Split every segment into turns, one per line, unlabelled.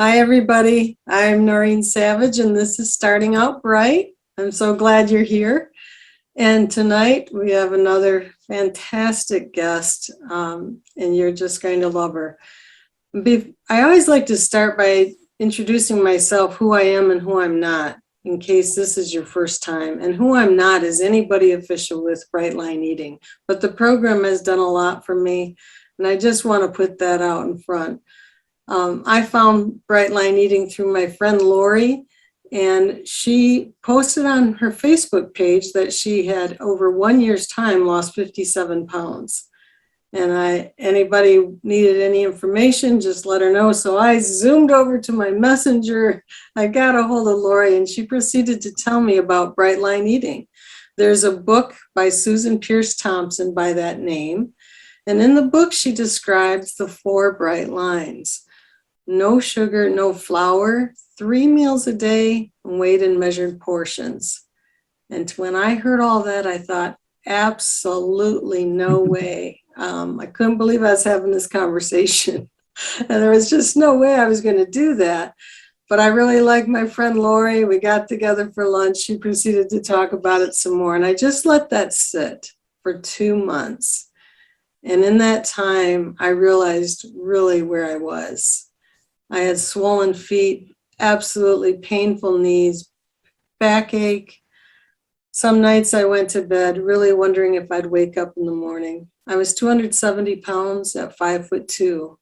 Hi, everybody. I'm Noreen Savage, and this is Starting Out Bright. I'm so glad you're here. And tonight we have another fantastic guest, and you're just going to love her. I always like to start by introducing myself, who I am and who I'm not, in case this is your first time. And who I'm not is anybody official with Bright Line Eating. But the program has done a lot for me, and I just want to put that out in front. I found Bright Line Eating through my friend Lori, and she posted on her Facebook page that she had over 1 year's time lost 57 pounds. And anybody needed any information, just let her know. So I zoomed over to my messenger. I got a hold of Lori, and she proceeded to tell me about Bright Line Eating. There's a book by Susan Pierce Thompson by that name. And in the book, she describes the 4 bright lines. No sugar, no flour, 3 meals a day, weighed in measured portions. And when I heard all that, I thought, absolutely no way. I couldn't believe I was having this conversation. And there was just no way I was going to do that. But I really like my friend Lori. We got together for lunch. She proceeded to talk about it some more. And I just let that sit for 2 months. And in that time, I realized really where I was. I had swollen feet, absolutely painful knees, backache. Some nights I went to bed really wondering if I'd wake up in the morning. I was 270 pounds at 5'2",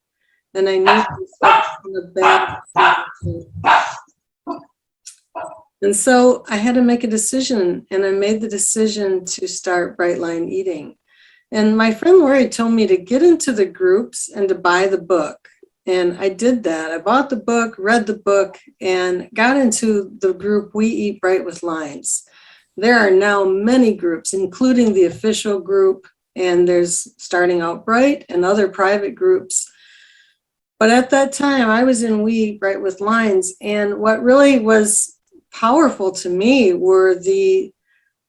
and I knew I was in a bad situation. And so I had to make a decision, and I made the decision to start Bright Line Eating. And my friend Lori told me to get into the groups and to buy the book. And I did that. I bought the book, read the book, and got into the group We Eat Bright with Lines. There are now many groups, including the official group, and there's Starting Out Bright and other private groups. But at that time, I was in We Eat Bright with Lines, and what really was powerful to me were the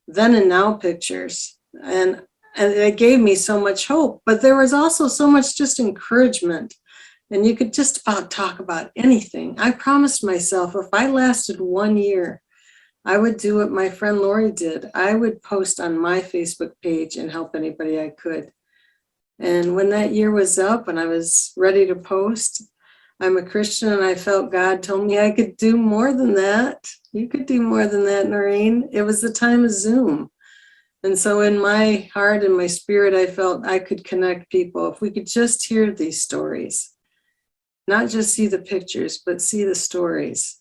then and now pictures. And it gave me so much hope, but there was also so much just encouragement. And you could just about talk about anything. I promised myself if I lasted 1 year, I would do what my friend Lori did. I would post on my Facebook page and help anybody I could. And when that year was up and I was ready to post, I'm a Christian and I felt God told me I could do more than that. You could do more than that, Noreen. It was the time of Zoom. And so in my heart and my spirit, I felt I could connect people if we could just hear these stories. Not just see the pictures, but see the stories.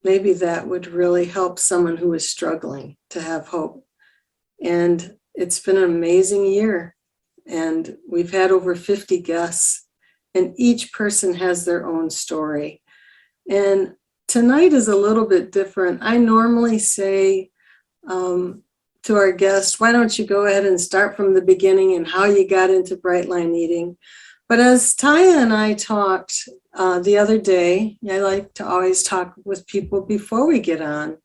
Maybe that would really help someone who is struggling to have hope. And it's been an amazing year. And we've had over 50 guests, and each person has their own story. And tonight is a little bit different. I normally say to our guests, why don't you go ahead and start from the beginning and how you got into Bright Line Eating. But as Taija and I talked the other day, I like to always talk with people before we get on.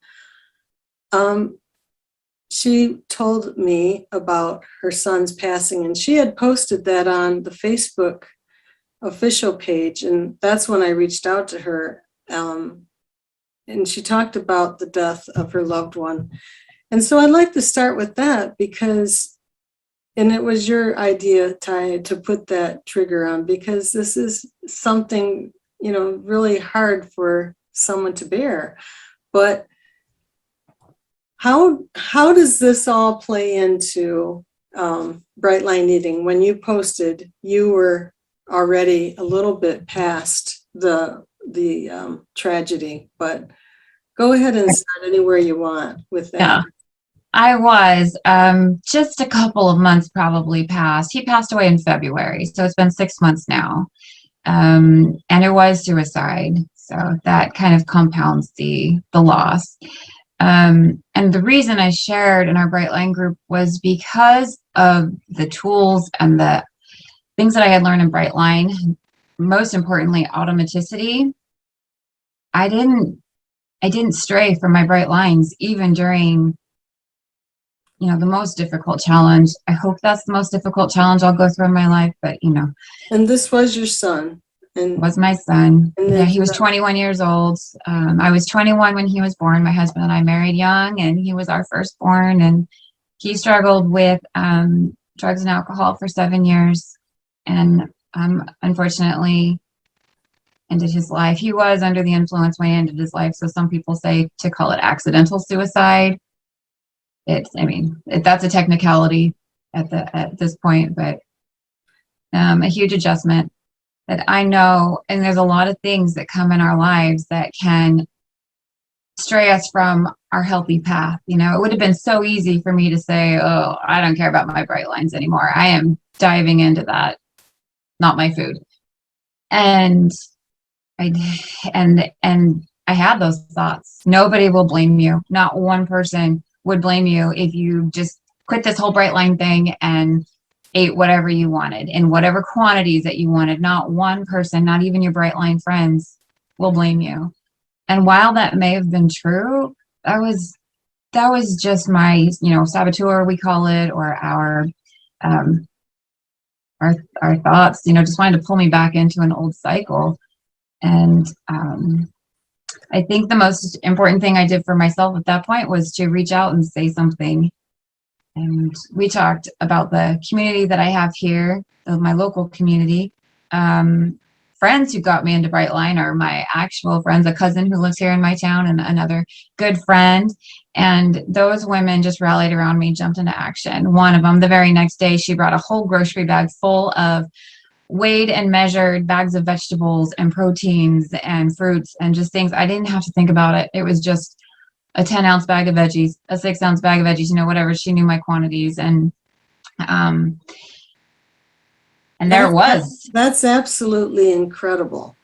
She told me about her son's passing, and she had posted that on the Facebook official page. And that's when I reached out to her. And she talked about the death of her loved one. And so I'd like to start with that because and it was your idea, Ty, to put that trigger on, because this is something, really hard for someone to bear. But how does this all play into Bright Line Eating? When you posted, you were already a little bit past the tragedy, but go ahead and start anywhere you want with that.
Yeah. I was just a couple of months probably passed. He passed away in February, so it's been 6 months now. And it was suicide, so that kind of compounds the loss. And the reason I shared in our Bright Line group was because of the tools and the things that I had learned in Bright Line. Most importantly, automaticity. I didn't stray from my bright lines even during the most difficult challenge. I hope that's the most difficult challenge I'll go through in my life, but
And this was your son. And
Was my son.
and
Yeah,
then
he was 21 years old. I was 21 when he was born. My husband and I married young, and he was our firstborn. And he struggled with drugs and alcohol for 7 years, and unfortunately ended his life. He was under the influence when he ended his life. So some people say to call it accidental suicide. That's a technicality at this point, but a huge adjustment that I know. And there's a lot of things that come in our lives that can stray us from our healthy path. You know, it would have been so easy for me to say, oh, I don't care about my bright lines anymore. I am diving into that, not my food. And I I had those thoughts. Nobody will blame you. Not one person would blame you if you just quit this whole bright line thing and ate whatever you wanted in whatever quantities that you wanted. Not one person, not even your bright line friends, will blame you. And while that may have been true, that was just my, saboteur, we call it, or um, our thoughts, just wanted to pull me back into an old cycle. And I think the most important thing I did for myself at that point was to reach out and say something. And we talked about the community that I have here, my local community. Friends who got me into Brightline are my actual friends, a cousin who lives here in my town and another good friend. And those women just rallied around me, jumped into action. One of them, the very next day, she brought a whole grocery bag full of weighed and measured bags of vegetables and proteins and fruits and just things. I didn't have to think about it. It was just a 10-ounce bag of veggies, a 6-ounce bag of veggies, whatever. She knew my quantities. And there it was.
That's absolutely incredible.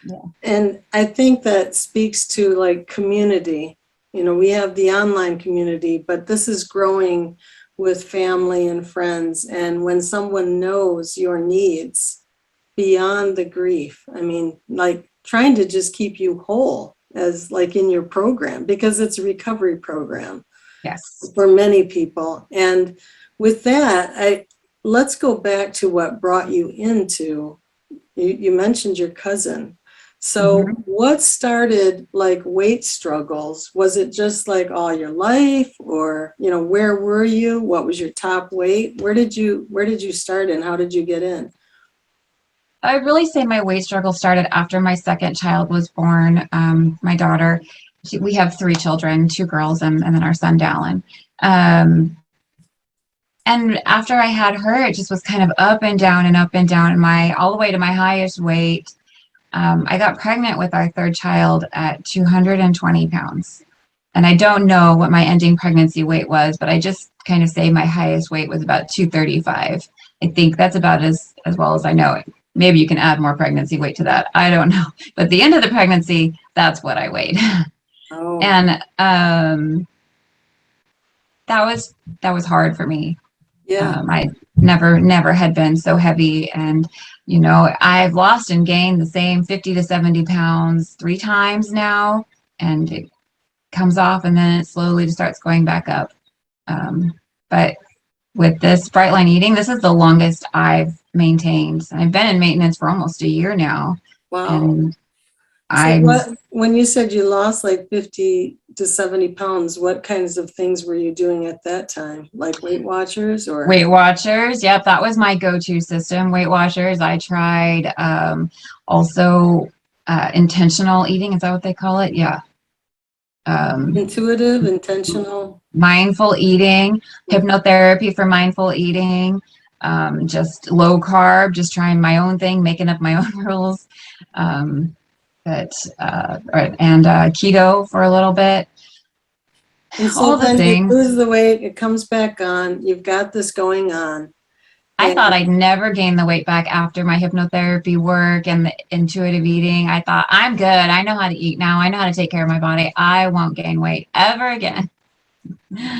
Yeah.
And I think that speaks to like community. We have the online community, but this is growing with family and friends. And when someone knows your needs beyond the grief, like trying to just keep you whole as like in your program, because it's a recovery program.
Yes.
For many people. And with that, let's go back to what brought you into, you mentioned your cousin. So what started like weight struggles? Was it just like all your life, or, where were you? What was your top weight? Where did you start and how did you get in?
I would really say my weight struggle started after my second child was born. My daughter, we have 3 children, 2 girls, and then our son, Dallin. And after I had her, it just was kind of up and down and up and down, and all the way to my highest weight. I got pregnant with our 3rd child at 220 pounds. And I don't know what my ending pregnancy weight was, but I just kind of say my highest weight was about 235. I think that's about as well as I know it. Maybe you can add more pregnancy weight to that. I don't know. But at the end of the pregnancy, that's what I weighed.
Oh.
And that was hard for me.
Yeah.
I never had been so heavy. And, I've lost and gained the same 50 to 70 pounds 3 times now. And it comes off and then it slowly starts going back up. But with this Brightline eating, this is the longest I've maintained. I've been in maintenance for almost a year now.
Wow. And
So
when you said you lost like 50 to 70 pounds, what kinds of things were you doing at that time? Like Weight Watchers or?
Weight Watchers. Yep. That was my go-to system. Weight Watchers. I tried, also, intentional eating. Is that what they call it? Yeah.
Intuitive, intentional.
Mindful eating, hypnotherapy for mindful eating, just low carb, just trying my own thing, making up my own rules. And keto for a little bit.
And so
all the
then
things.
you lose the weight, it comes back on, you've got this going on.
I thought I'd never gain the weight back after my hypnotherapy work and the intuitive eating. I thought, I'm good. I know how to eat now. I know how to take care of my body. I won't gain weight ever again.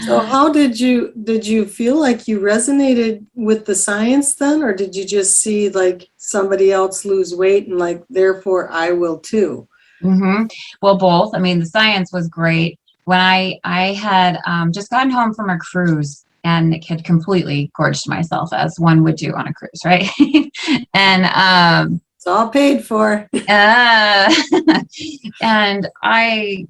So how did you feel like you resonated with the science then, or did you just see like somebody else lose weight and like, therefore I will too?
Well, both. The science was great. When I had just gotten home from a cruise and had completely gorged myself, as one would do on a cruise, right? And
It's all paid for.
Uh, and I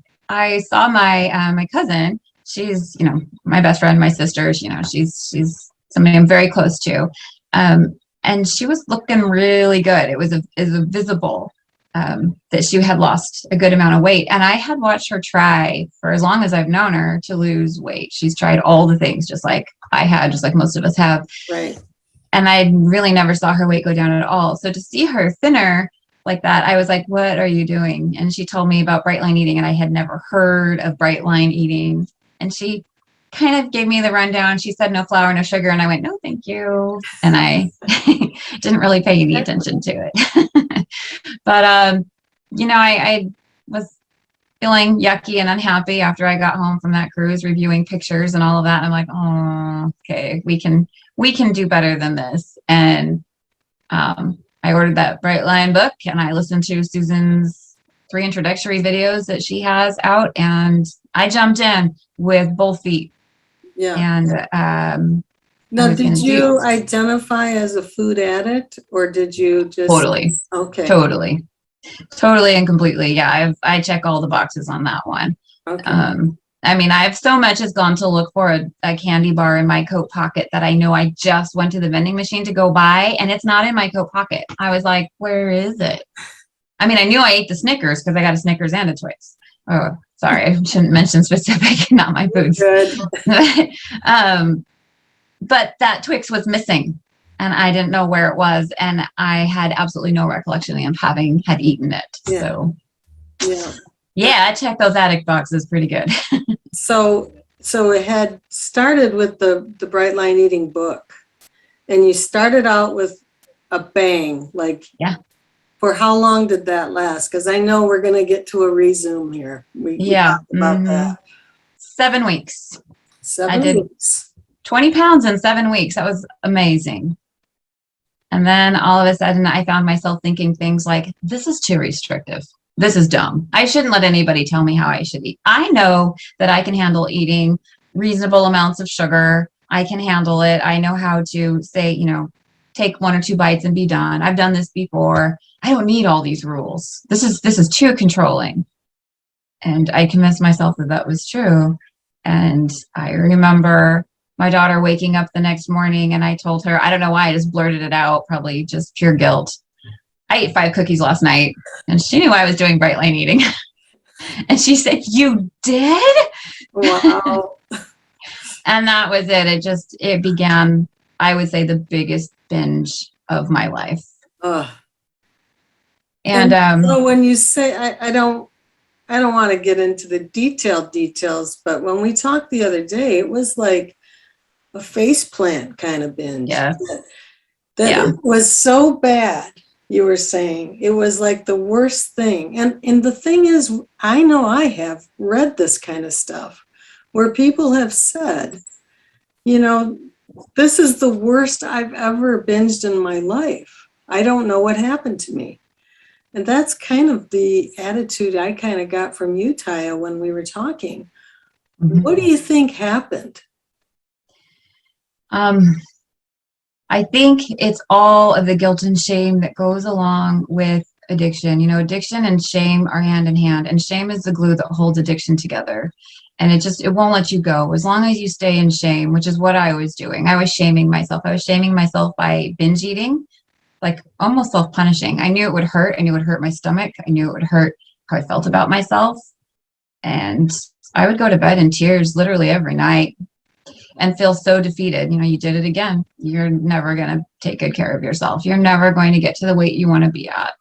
saw my cousin. She's, my best friend, my sister. She's somebody I'm very close to. And she was looking really good. It was visible that she had lost a good amount of weight. And I had watched her try for as long as I've known her to lose weight. She's tried all the things, just like I had, just like most of us have.
Right.
And I really never saw her weight go down at all. So to see her thinner like that, I was like, what are you doing? And she told me about bright line eating, and I had never heard of bright line eating. And she kind of gave me the rundown. She said no flour, no sugar. And I went, no, thank you. And I didn't really pay any attention to it. But, I was feeling yucky and unhappy after I got home from that cruise, reviewing pictures and all of that. I'm like, oh, okay, we can do better than this. And I ordered that Bright Line book, and I listened to Susan's 3 introductory videos that she has out, and I jumped in with both feet.
Yeah.
And
now, did you identify as a food addict, or did you just
totally?
Okay.
Totally and completely. Yeah, I check all the boxes on that one.
Okay.
I mean, I've so much as gone to look for a candy bar in my coat pocket that I know I just went to the vending machine to go buy, and it's not in my coat pocket. I was like, where is it? I mean, I knew I ate the Snickers because I got a Snickers and a Twix. Oh, sorry, I shouldn't mention specific, not my foods.
Good.
But that Twix was missing, and I didn't know where it was, and I had absolutely no recollection of having had eaten it.
Yeah.
So yeah, I checked those addict boxes pretty good.
So it had started with the Bright Line Eating book, and you started out with a bang. Like,
yeah.
For how long did that last? Because I know we're going to get to a resume here. We talked about that.
7 weeks.
7 weeks.
20 pounds in 7 weeks. That was amazing. And then all of a sudden I found myself thinking things like, this is too restrictive. This is dumb. I shouldn't let anybody tell me how I should eat. I know that I can handle eating reasonable amounts of sugar. I can handle it. I know how to say, take 1 or 2 bites and be done. I've done this before. I don't need all these rules. This is too controlling. And I convinced myself that was true. And I remember my daughter waking up the next morning, and I told her, I don't know why, I just blurted it out, probably just pure guilt. I ate 5 cookies last night, and she knew I was doing Bright Line eating. And she said, you did?
Wow.
And that was it. It began, I would say, the biggest binge of my life. And
so when you say, I don't want to get into the details, but when we talked the other day, it was like a faceplant kind of binge.
Yeah.
It was so bad. You were saying it was like the worst thing. And the thing is, I know I have read this kind of stuff where people have said, this is the worst I've ever binged in my life. I don't know what happened to me. And that's kind of the attitude I kind of got from you, Taija, when we were talking. Mm-hmm. What do you think happened?
I think it's all of the guilt and shame that goes along with addiction. Addiction and shame are hand in hand, and shame is the glue that holds addiction together. And it won't let you go as long as you stay in shame, which is what I was doing. I was shaming myself. I was shaming myself by binge eating, like almost self-punishing. I knew it would hurt. I knew it would hurt my stomach. I knew it would hurt how I felt about myself. And I would go to bed in tears literally every night and feel so defeated. You did it again. You're never going to take good care of yourself. You're never going to get to the weight you want to be at.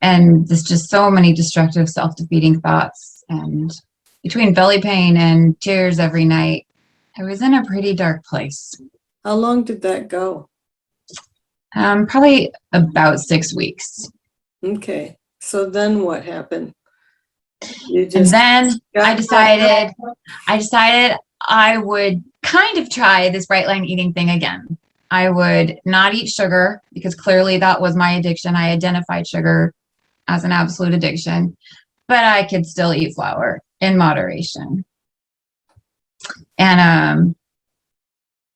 And there's just so many destructive, self-defeating thoughts. And between belly pain and tears every night, I was in a pretty dark place.
How long did that go?
Probably about 6 weeks.
Okay. So then what happened?
And then I decided I would kind of try this Bright Line eating thing again. I would not eat sugar because clearly that was my addiction. I identified sugar as an absolute addiction, but I could still eat flour in moderation. And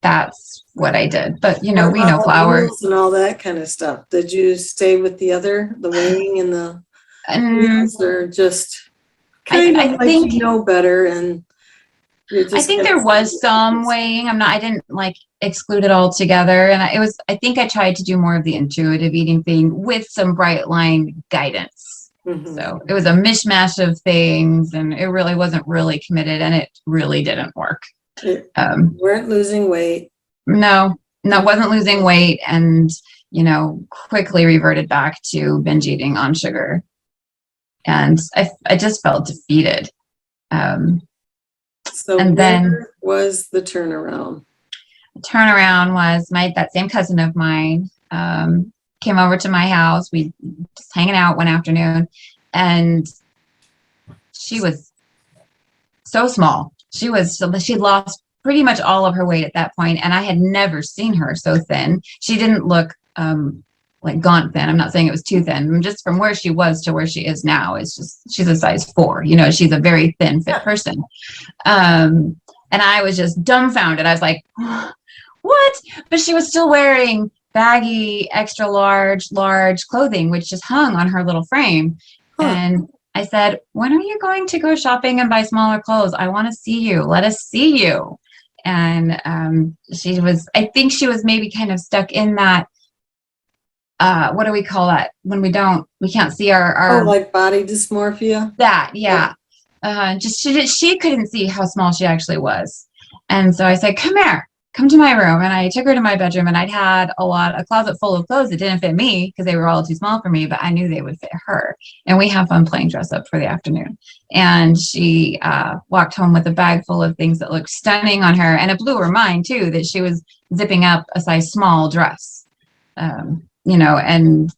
That's
what I did. But, you
what
know, we
about
know
the
flour.
meals and all that kind of stuff? Did you stay with the weighing and the
And
meals, or just kind of like you know better and you're
I
just
think
kind
there
of
was some weighing. I didn't like exclude it altogether. And I think I tried to do more of the intuitive eating thing with some bright line guidance.
Mhm.
So it was a mishmash of things and it really wasn't really committed and it really didn't work.
Weren't losing weight.
No, wasn't losing weight and, you know, quickly reverted back to binge eating on sugar. And I just felt defeated.
So
And then
where was the turnaround?
the turnaround was that same cousin of mine came over to my house. We just hanging out one afternoon, and she was so small. She'd lost pretty much all of her weight at that point, and I had never seen her so thin. She didn't look like gaunt thin. I'm not saying it was too thin. Just from where she was to where she is now, it's just she's a size 4. You know, she's a very thin, fit person. And I was just dumbfounded. I was like, what? But she was still wearing baggy, extra large clothing, which just hung on her little frame.
Huh.
And I said, when are you going to go shopping and buy smaller clothes? I want to see you. Let us see you. And I think she was maybe kind of stuck in that, what do we call that? When we can't see our
like body dysmorphia?
That, yeah. She couldn't see how small she actually was. And so I said, come to my room. And I took her to my bedroom, and I'd had a closet full of clothes that didn't fit me because they were all too small for me, but I knew they would fit her. And we have fun playing dress up for the afternoon. And she walked home with a bag full of things that looked stunning on her. And it blew her mind too, that she was zipping up a size small dress. You know, and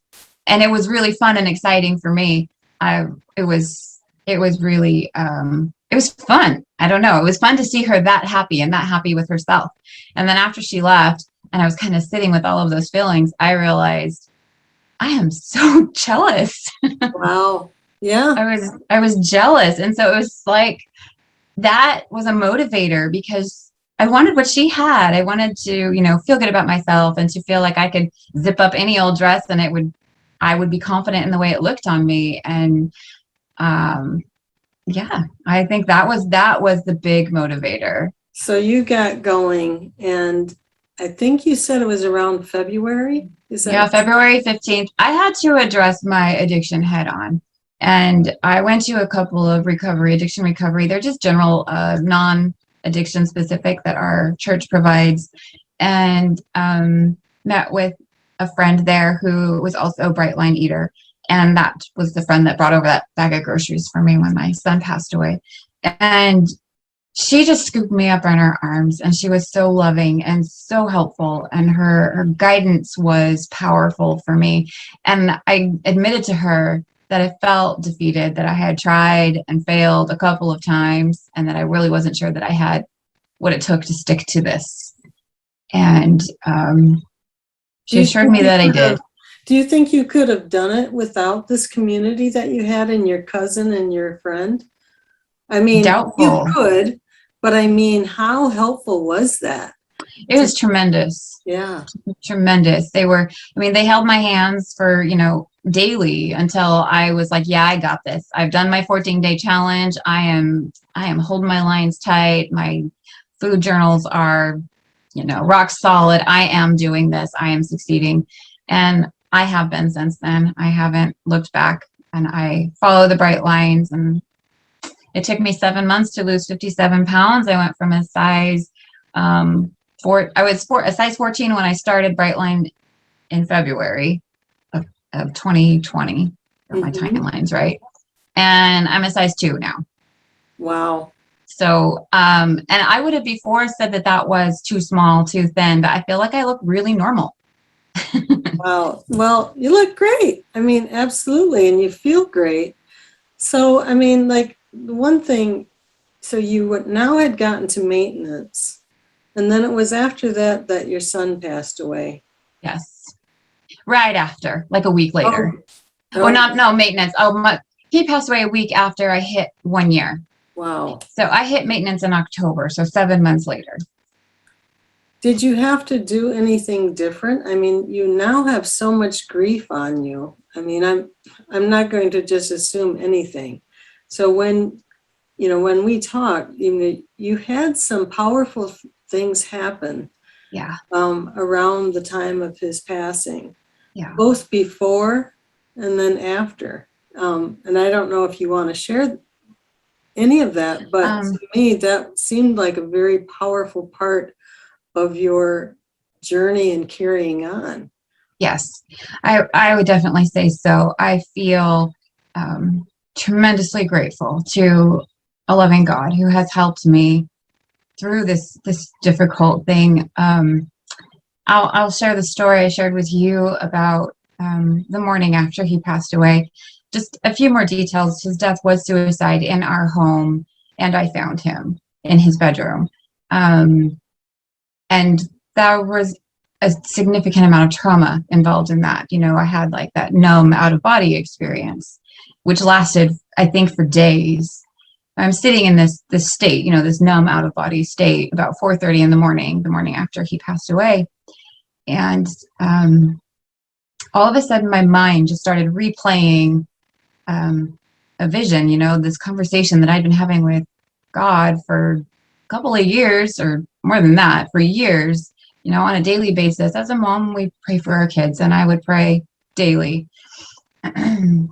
it was really fun and exciting for me. It was really, it was fun. I don't know. It was fun to see her that happy with herself. And then after she left and I was kind of sitting with all of those feelings, I realized I am so jealous.
Wow. Yeah.
I was jealous. And so it was like, that was a motivator because I wanted what she had. I wanted to, you know, feel good about myself and to feel like I could zip up any old dress and I would be confident in the way it looked on me. And, yeah, I think that was the big motivator.
So you got going, and I think you said it was around February. Is that?
Yeah, February 15th. I had to address my addiction head on. And I went to a couple of addiction recovery. They're just general, non-addiction specific that our church provides. And met with a friend there who was also a bright line eater. And that was the friend that brought over that bag of groceries for me when my son passed away. And she just scooped me up in her arms, and she was so loving and so helpful. And her guidance was powerful for me. And I admitted to her that I felt defeated, that I had tried and failed a couple of times, and that I really wasn't sure that I had what it took to stick to this. And she assured me that I did.
Do you think you could have done it without this community that you had and your cousin and your friend? I mean,
Doubtful.
You could, but I mean, how helpful was that?
It was tremendous.
Yeah.
Tremendous. They held my hands for, you know, daily until I was like, yeah, I got this. I've done my 14-day challenge. I am holding my lines tight. My food journals are, you know, rock solid. I am doing this. I am succeeding. And I have been since then. I haven't looked back, and I follow the bright lines. And it took me 7 months to lose 57 pounds. I went from a size I was a size 14 when I started Brightline in February of 2020. My timeline's right. And I'm a size 2 now.
Wow.
So, and I would have before said that was too small, too thin, but I feel like I look really normal.
Wow. Well, you look great. I mean, absolutely. And you feel great. So, I mean, like the one thing, so you now had gotten to maintenance, and then it was after that your son passed away.
Yes. Right after, like a week later.
Oh.
No, maintenance. He passed away a week after I hit 1 year.
Wow.
So I hit maintenance in October, so 7 months later.
Did you have to do anything different? I mean, you now have so much grief on you. I mean, I'm not going to just assume anything. So when we talked, you had some powerful things happen
Yeah.
around the time of his passing,
Yeah.
both before and then after. And I don't know if you want to share any of that, but to me, that seemed like a very powerful part of your journey and carrying on.
Yes, I would definitely say so. I feel tremendously grateful to a loving God who has helped me through this difficult thing. I'll share the story I shared with you about the morning after he passed away. Just a few more details. His death was suicide in our home, and I found him in his bedroom. And there was a significant amount of trauma involved in that. I had like that numb out of body experience, which lasted, I think, for days. I'm sitting in this state, this numb out of body state about 4:30 in the morning after he passed away. And all of a sudden my mind just started replaying a vision, this conversation that I'd been having with God for a couple of years, or more than that, for years, on a daily basis. As a mom, we pray for our kids, and I would pray daily.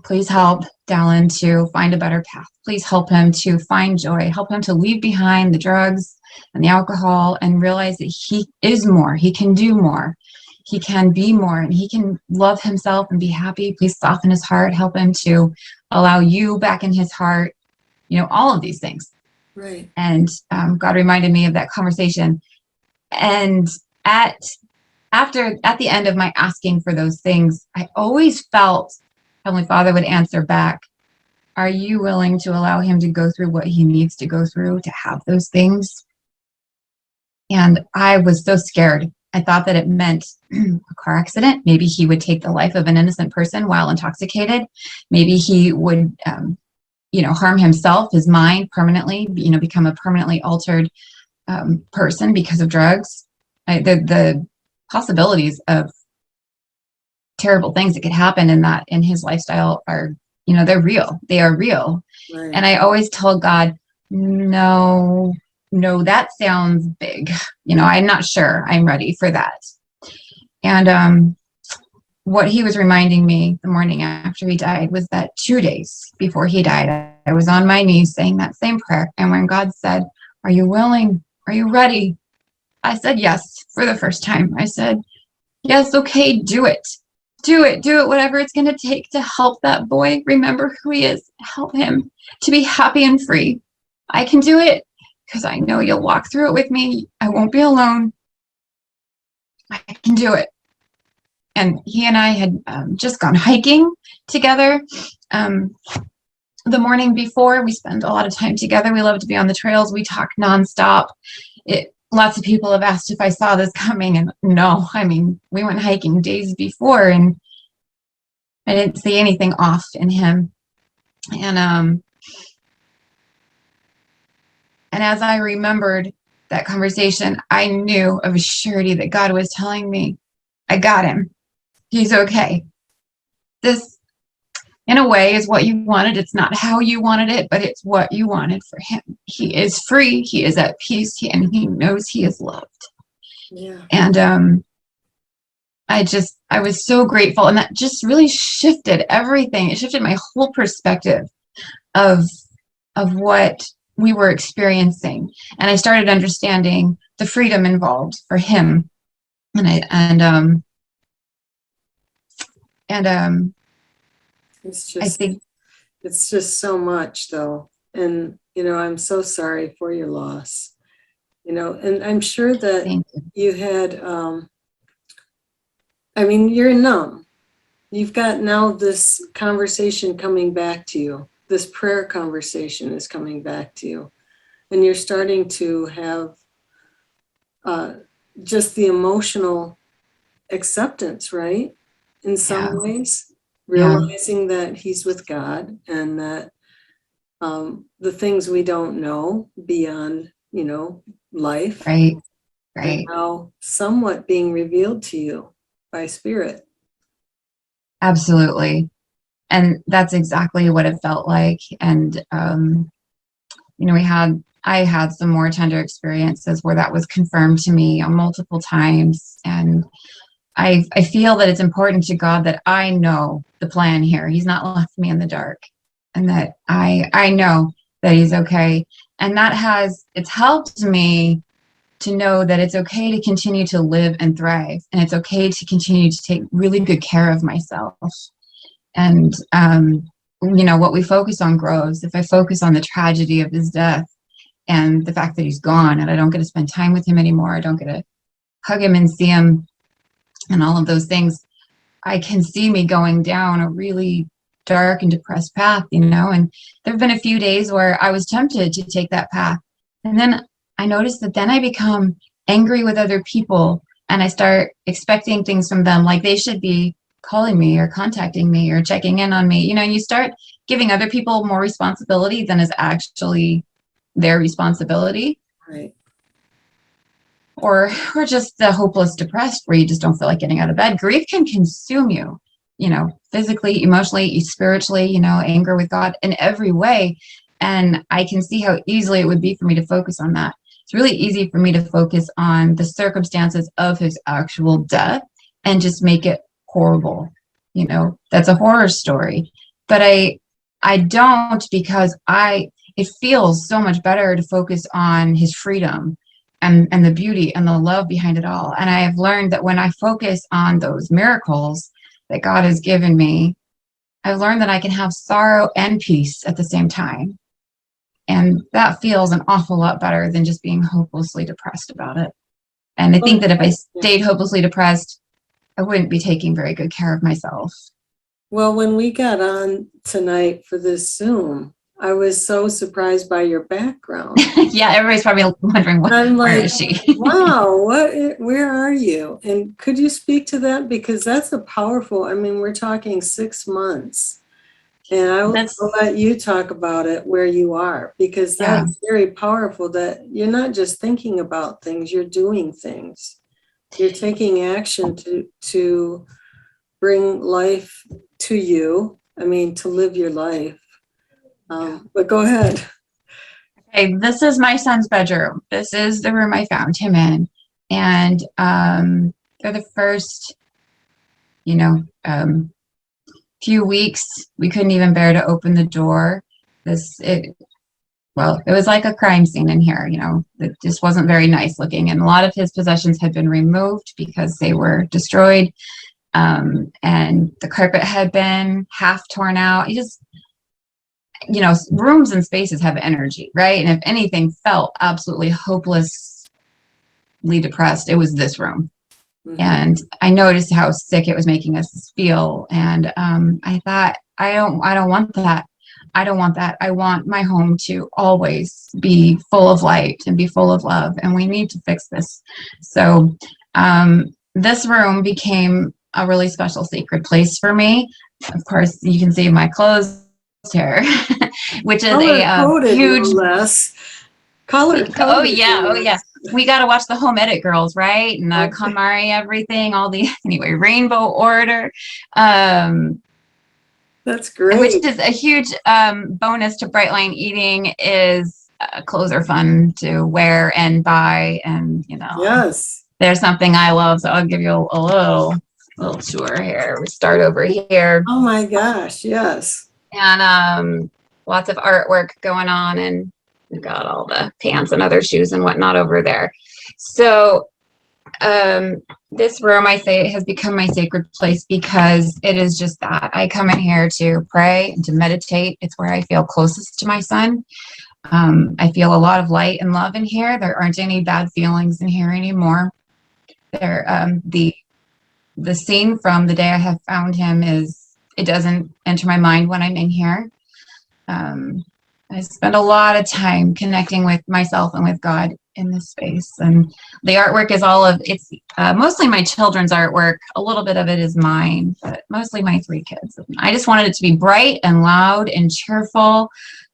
Please help Dallin to find a better path. Please help him to find joy. Help him to leave behind the drugs and the alcohol and realize that he is more. He can do more. He can be more, and he can love himself and be happy. Please soften his heart. Help him to allow you back in his heart. All of these things.
Right.
And God reminded me of that conversation. And at the end of my asking for those things, I always felt Heavenly Father would answer back, are you willing to allow him to go through what he needs to go through to have those things? And I was so scared. I thought that it meant a car accident. Maybe he would take the life of an innocent person while intoxicated. Maybe he would, harm himself, his mind permanently, become a permanently altered person because of drugs. The possibilities of terrible things that could happen in his lifestyle are, they're real. They are real.
Right.
And I always told God, no, that sounds big. I'm not sure I'm ready for that. And what he was reminding me the morning after he died was that 2 days before he died, I was on my knees saying that same prayer. And when God said, are you willing? Are you ready? I said yes for the first time. I said, yes, okay, do it. Do it, whatever it's going to take to help that boy remember who he is, help him to be happy and free. I can do it because I know you'll walk through it with me. I won't be alone. I can do it. And he and I had just gone hiking together. The morning before, we spent a lot of time together. We love to be on the trails. We talk nonstop. Lots of people have asked if I saw this coming, and no, we went hiking days before, and I didn't see anything off in him. And as I remembered that conversation, I knew of a surety that God was telling me, I got him. He's okay. This, in a way, is what you wanted. It's not how you wanted it, but it's what you wanted for him. He is free. He is at peace, and he knows he is loved.
Yeah.
And I was so grateful, and that just really shifted everything. It shifted my whole perspective of what we were experiencing, and I started understanding the freedom involved for him.
It's
I
just,
think
it's just so much though. And, I'm so sorry for your loss, and I'm sure that you had, you're numb. You've got now this conversation coming back to you. This prayer conversation is coming back to you. And you're starting to have just the emotional acceptance, right? In some ways, realizing that he's with God, and that the things we don't know beyond, life,
right Right.
now somewhat being revealed to you by spirit.
Absolutely. And that's exactly what it felt like. And, you know, I had some more tender experiences where that was confirmed to me multiple times. And I feel that it's important to God that I know the plan here. He's not left me in the dark, and that I know that he's okay. And it's helped me to know that it's okay to continue to live and thrive. And it's okay to continue to take really good care of myself. And, you know, what we focus on grows. If I focus on the tragedy of his death and the fact that he's gone and I don't get to spend time with him anymore, I don't get to hug him and see him and all of those things, I can see me going down a really dark and depressed path, you know. And there have been a few days where I was tempted to take that path. And then I noticed that then I become angry with other people and I start expecting things from them, like they should be calling me or contacting me or checking in on me, you know. And you start giving other people more responsibility than is actually their responsibility.
Right.
Or just the hopeless depressed where you just don't feel like getting out of bed. Grief can consume you, you know, physically, emotionally, spiritually, you know, anger with God in every way. And I can see how easily it would be for me to focus on that. It's really easy for me to focus on the circumstances of his actual death and just make it horrible. You know, that's a horror story. But I don't, because it feels so much better to focus on his freedom and the beauty and the love behind it all. And I have learned that when I focus on those miracles that God has given me, I've learned that I can have sorrow and peace at the same time. And that feels an awful lot better than just being hopelessly depressed about it. And I think that if I stayed hopelessly depressed, I wouldn't be taking very good care of myself.
Well, when we got on tonight for this Zoom, I was so surprised by your background.
Yeah, everybody's probably wondering, where is she?
Wow, where are you? And could you speak to that? Because that's a powerful, I mean, we're talking 6 months. And I'll let you talk about it where you are, because that's very powerful, that you're not just thinking about things, you're doing things. You're taking action to bring life to you. I mean, to live your life. But go ahead.
Okay, this is my son's bedroom. This is the room I found him in. And for the first, you know, few weeks, we couldn't even bear to open the door. It was like a crime scene in here, you know. It just wasn't very nice looking. And a lot of his possessions had been removed because they were destroyed. And the carpet had been half torn out. You know, rooms and spaces have energy, right? And if anything felt absolutely hopelessly depressed, it was this room. Mm-hmm. And I noticed how sick it was making us feel. And I thought, I don't want that. I don't want that. I want my home to always be full of light and be full of love. And we need to fix this. So this room became a really special sacred place for me. Of course, you can see my clothes here, which is a huge
color.
Oh yeah. We got to watch the Home Edit girls, right? And the KonMari, everything, anyway, Rainbow Order.
That's great.
Which is a huge bonus to Bright Line Eating is clothes are fun to wear and buy, and you know.
Yes.
There's something I love, so I'll give you a little tour here. We start over here.
Oh my gosh, yes.
And lots of artwork going on, and we've got all the pants and other shoes and whatnot over there. So this room, I say, has become my sacred place because it is just that. I come in here to pray and to meditate. It's where I feel closest to my son. I feel a lot of light and love in here. There aren't any bad feelings in here anymore. The scene from the day I have found him it doesn't enter my mind when I'm in here. I spend a lot of time connecting with myself and with God in this space. And the artwork is it's mostly my children's artwork. A little bit of it is mine, but mostly my 3 kids. I just wanted it to be bright and loud and cheerful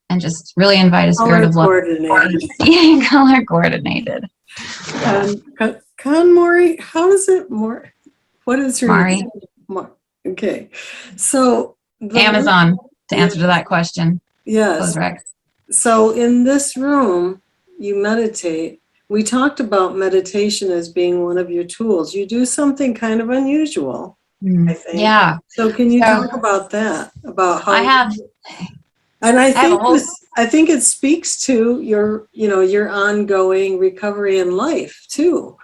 and just really invite a spirit of love.
Color coordinated.
Yeah, color coordinated.
Mori, how is it more? What is her
Mari,
name? Okay. So
Amazon, to
yeah,
answer to that question.
yes.
Close rec.
So in this room, you meditate. We talked about meditation as being one of your tools. You do something kind of unusual, I think.
Yeah.
So can you
So
talk about that? About how
I have
and
I have a whole
I think it speaks to your, your ongoing recovery in life too.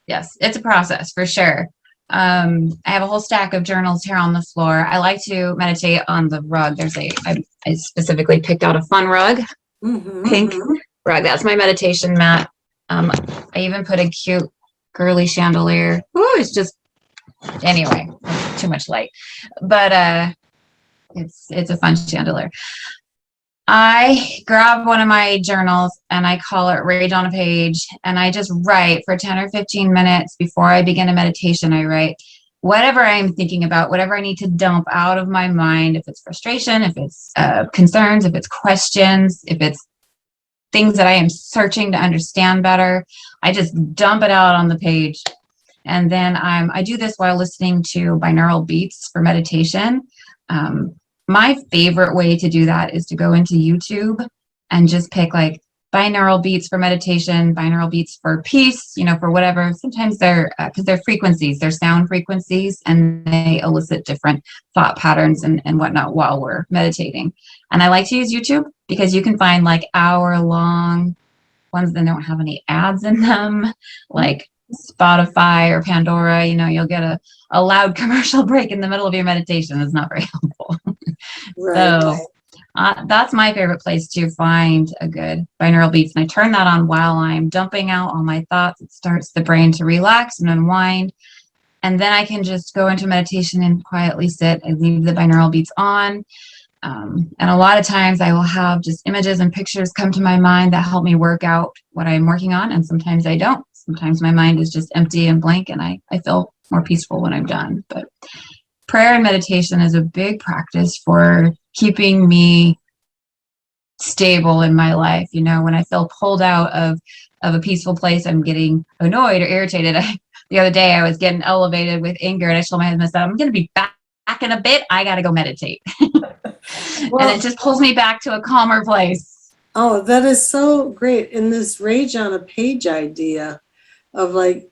yes, it's a process for sure. I have a whole stack of journals here on the floor. I like to meditate on the rug. I specifically picked out a fun rug, pink rug. That's my meditation mat. I even put a cute girly chandelier. Oh, it's just anyway, too much light, but it's a fun chandelier. I grab one of my journals and I call it Rage on a Page, and I just write for 10 or 15 minutes before I begin a meditation. I write whatever I'm thinking about, whatever I need to dump out of my mind, if it's frustration, if it's concerns, if it's questions, if it's things that I am searching to understand better. I just dump it out on the page. And then I do this while listening to binaural beats for meditation. My favorite way to do that is to go into YouTube and just pick like binaural beats for meditation, binaural beats for peace, for whatever. Sometimes they're, because they're frequencies, they're sound frequencies, and they elicit different thought patterns and whatnot while we're meditating. And I like to use YouTube because you can find like hour-long ones that don't have any ads in them, like Spotify or Pandora. You'll get a loud commercial break in the middle of your meditation. It's not very helpful.
Right.
So that's my favorite place to find a good binaural beats. And I turn that on while I'm dumping out all my thoughts. It starts the brain to relax and unwind. And then I can just go into meditation and quietly sit. I leave the binaural beats on. And a lot of times I will have just images and pictures come to my mind that help me work out what I'm working on. And sometimes I don't. Sometimes my mind is just empty and blank, and I feel more peaceful when I'm done. But prayer and meditation is a big practice for keeping me stable in my life. When I feel pulled out of a peaceful place, I'm getting annoyed or irritated. The other day I was getting elevated with anger, and I told my husband, I'm going to be back in a bit. I got to go meditate. And it just pulls me back to a calmer place.
Oh, that is so great. In this Rage on a Page idea of like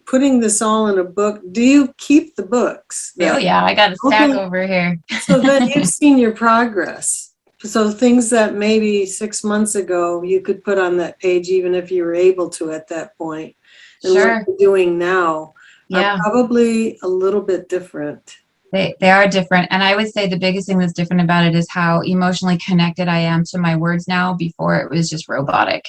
putting this all in a book, do you keep the books?
Oh yeah, I got a stack over here.
So that you've seen your progress. So things that maybe 6 months ago you could put on that page, even if you were able to at that point. And
sure.
what you're doing now are probably a little bit different.
They are different. And I would say the biggest thing that's different about it is how emotionally connected I am to my words now. Before it was just robotic,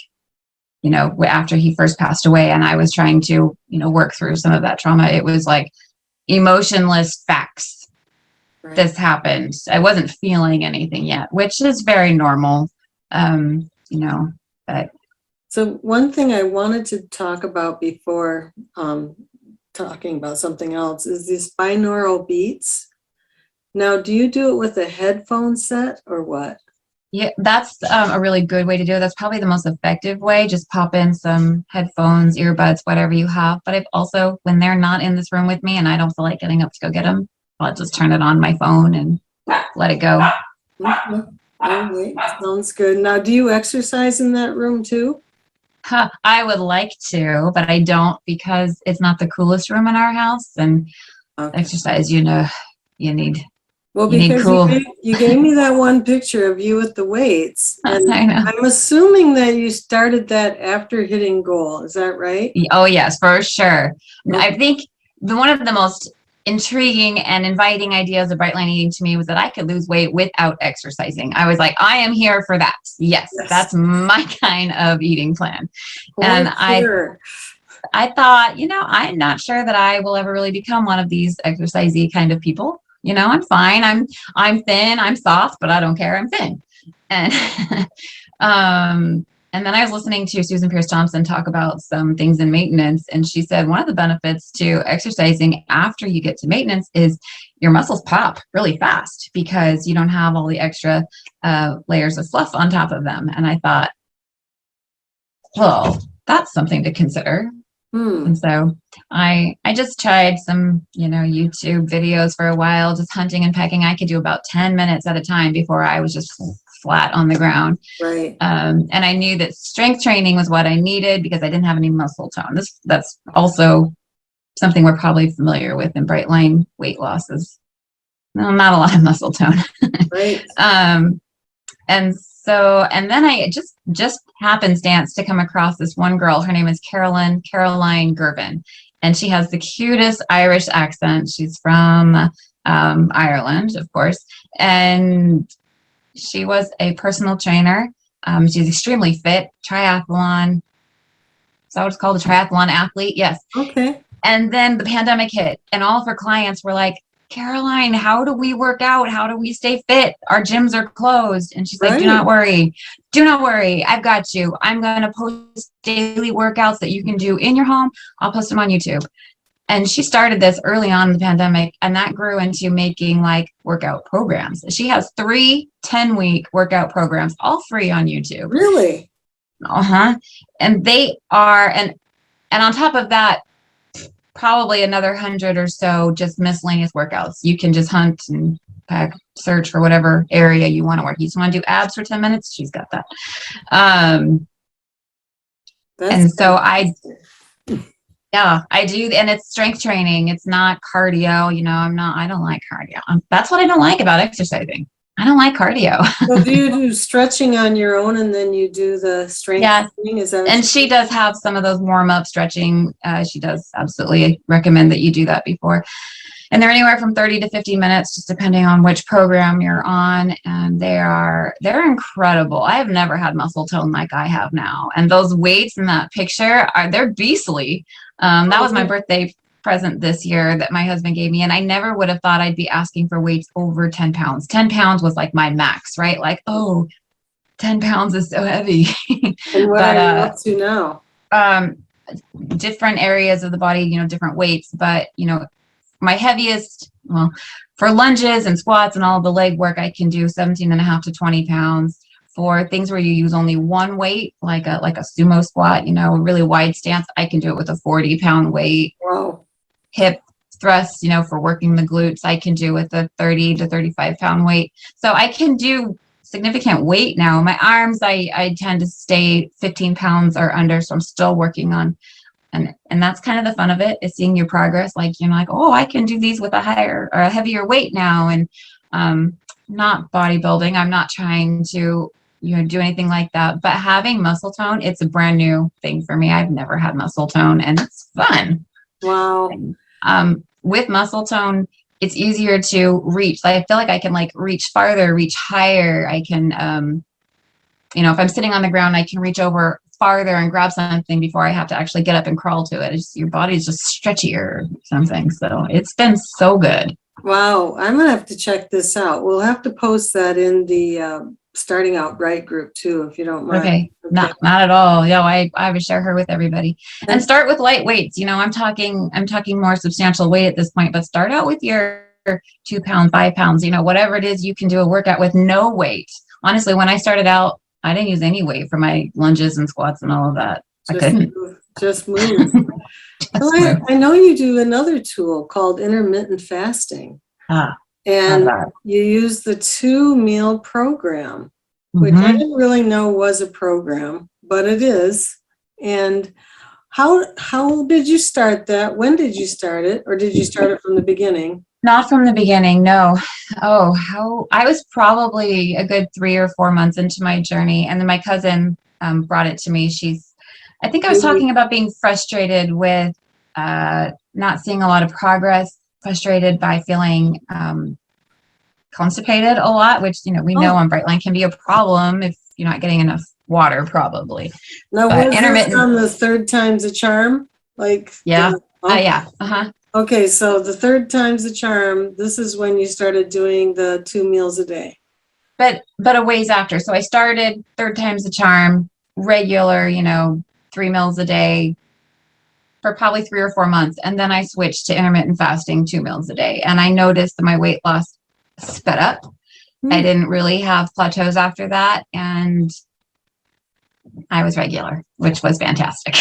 after he first passed away and I was trying to, work through some of that trauma. It was like emotionless facts. Right. This happened. I wasn't feeling anything yet, which is very normal, but.
So one thing I wanted to talk about before talking about something else is these binaural beats. Now, do you do it with a headphone set or what?
Yeah, that's a really good way to do it. That's probably the most effective way. Just pop in some headphones, earbuds, whatever you have. But I've also, when they're not in this room with me and I don't feel like getting up to go get them, I'll just turn it on my phone and let it go.
Okay. All right. Sounds good. Now, do you exercise in that room too?
I would like to, but I don't because it's not the coolest room in our house. And exercise, you need.
Well, because you gave me that one picture of you with the weights. And
I know.
I'm assuming that you started that after hitting goal. Is that right?
Oh, yes, for sure. Okay. I think one of the most intriguing and inviting ideas of Bright Line Eating to me was that I could lose weight without exercising. I was like, I am here for that. Yes. That's my kind of eating plan. And sure. I thought, I'm not sure that I will ever really become one of these exercisey kind of people. I'm fine. I'm thin. I'm soft, but I don't care. I'm thin. And and then I was listening to Susan Pierce Thompson talk about some things in maintenance. And she said one of the benefits to exercising after you get to maintenance is your muscles pop really fast because you don't have all the extra layers of fluff on top of them. And I thought, well, that's something to consider.
Hmm.
And so I just tried some, YouTube videos for a while, just hunting and pecking. I could do about 10 minutes at a time before I was just flat on the ground.
Right.
And I knew that strength training was what I needed because I didn't have any muscle tone. That's also something we're probably familiar with in Bright Line weight losses. No, not a lot of muscle tone.
Right.
And then I just happenstance to come across this one girl. Her name is Caroline Gervin, and she has the cutest Irish accent. She's from Ireland, of course, and she was a personal trainer. She's extremely fit, triathlon. Is that what it's called? A triathlon athlete? Yes.
Okay.
And then the pandemic hit, and all of her clients were like, Caroline, how do we work out? How do we stay fit? Our gyms are closed. And she's like, do not worry. Do not worry. I've got you. I'm going to post daily workouts that you can do in your home. I'll post them on YouTube. And she started this early on in the pandemic, and that grew into making like workout programs. She has 3 10-week workout programs, all free on YouTube.
Really?
And they are, and on top of that, probably another 100 or so just miscellaneous workouts. You can just hunt and search for whatever area you want to work. You just want to do abs for 10 minutes? She's got that. And so I do, and it's strength training. It's not cardio. I don't like cardio. That's what I don't like about exercising. I don't like cardio.
So do you do stretching on your own and then you do the strength training? Is that
and she does have some of those warm-up stretching. She does absolutely recommend that you do that before. And they're anywhere from 30 to 50 minutes, just depending on which program you're on. And they're incredible. I have never had muscle tone like I have now. And those weights in that picture they're beastly. That was my birthday present this year that my husband gave me, and I never would have thought I'd be asking for weights over 10 pounds. 10 pounds was like my max, right? Like, 10 pounds is so heavy.
And what are you up to now?
Different areas of the body, different weights, but my heaviest, for lunges and squats and all the leg work, I can do 17 and a half to 20 pounds. For things where you use only one weight, like a sumo squat, a really wide stance, I can do it with a 40-pound weight.
Wow.
Hip thrusts, for working the glutes, I can do with a 30 to 35-pound weight. So I can do significant weight now. My arms, I tend to stay 15 pounds or under, so I'm still working on, and that's kind of the fun of it, is seeing your progress. Like, like, I can do these with a higher or a heavier weight now. And not bodybuilding. I'm not trying to do anything like that, but having muscle tone, it's a brand new thing for me. I've never had muscle tone, and it's fun.
Wow.
With muscle tone, it's easier to reach. I feel like I can reach farther, reach higher. I can, if I'm sitting on the ground, I can reach over farther and grab something before I have to actually get up and crawl to it. Your body's just stretchier or something. So it's been so good.
Wow. I'm going to have to check this out. We'll have to post that in the Starting Out Right group too, if you don't mind.
Okay. Not at all. I would share her with everybody. And start with light weights. I'm talking more substantial weight at this point, but start out with your 2 pound, 5 pounds, whatever it is you can do a workout with no weight. Honestly, when I started out, I didn't use any weight for my lunges and squats and all of that. I couldn't.
Just move. I know you do another tool called intermittent fasting. And you use the 2-meal program, which I didn't really know was a program, but it is. And how did you start that? When did you start it? Or did you start it from the beginning?
Not from the beginning, no. I was probably a good 3 or 4 months into my journey. And then my cousin brought it to me. I think I was talking about being frustrated with not seeing a lot of progress, frustrated by feeling constipated a lot, which, we know on Bright Line can be a problem if you're not getting enough water, probably.
Now, was this on the 3rd time's a charm?
Yeah.
Okay, so the 3rd time's a charm. This is when you started doing the 2 meals a day.
But a ways after. So I started 3rd time's a charm, regular, 3 meals a day for probably 3 or 4 months. And then I switched to intermittent fasting, 2 meals a day. And I noticed that my weight loss sped up. I didn't really have plateaus after that. And I was regular, which was fantastic.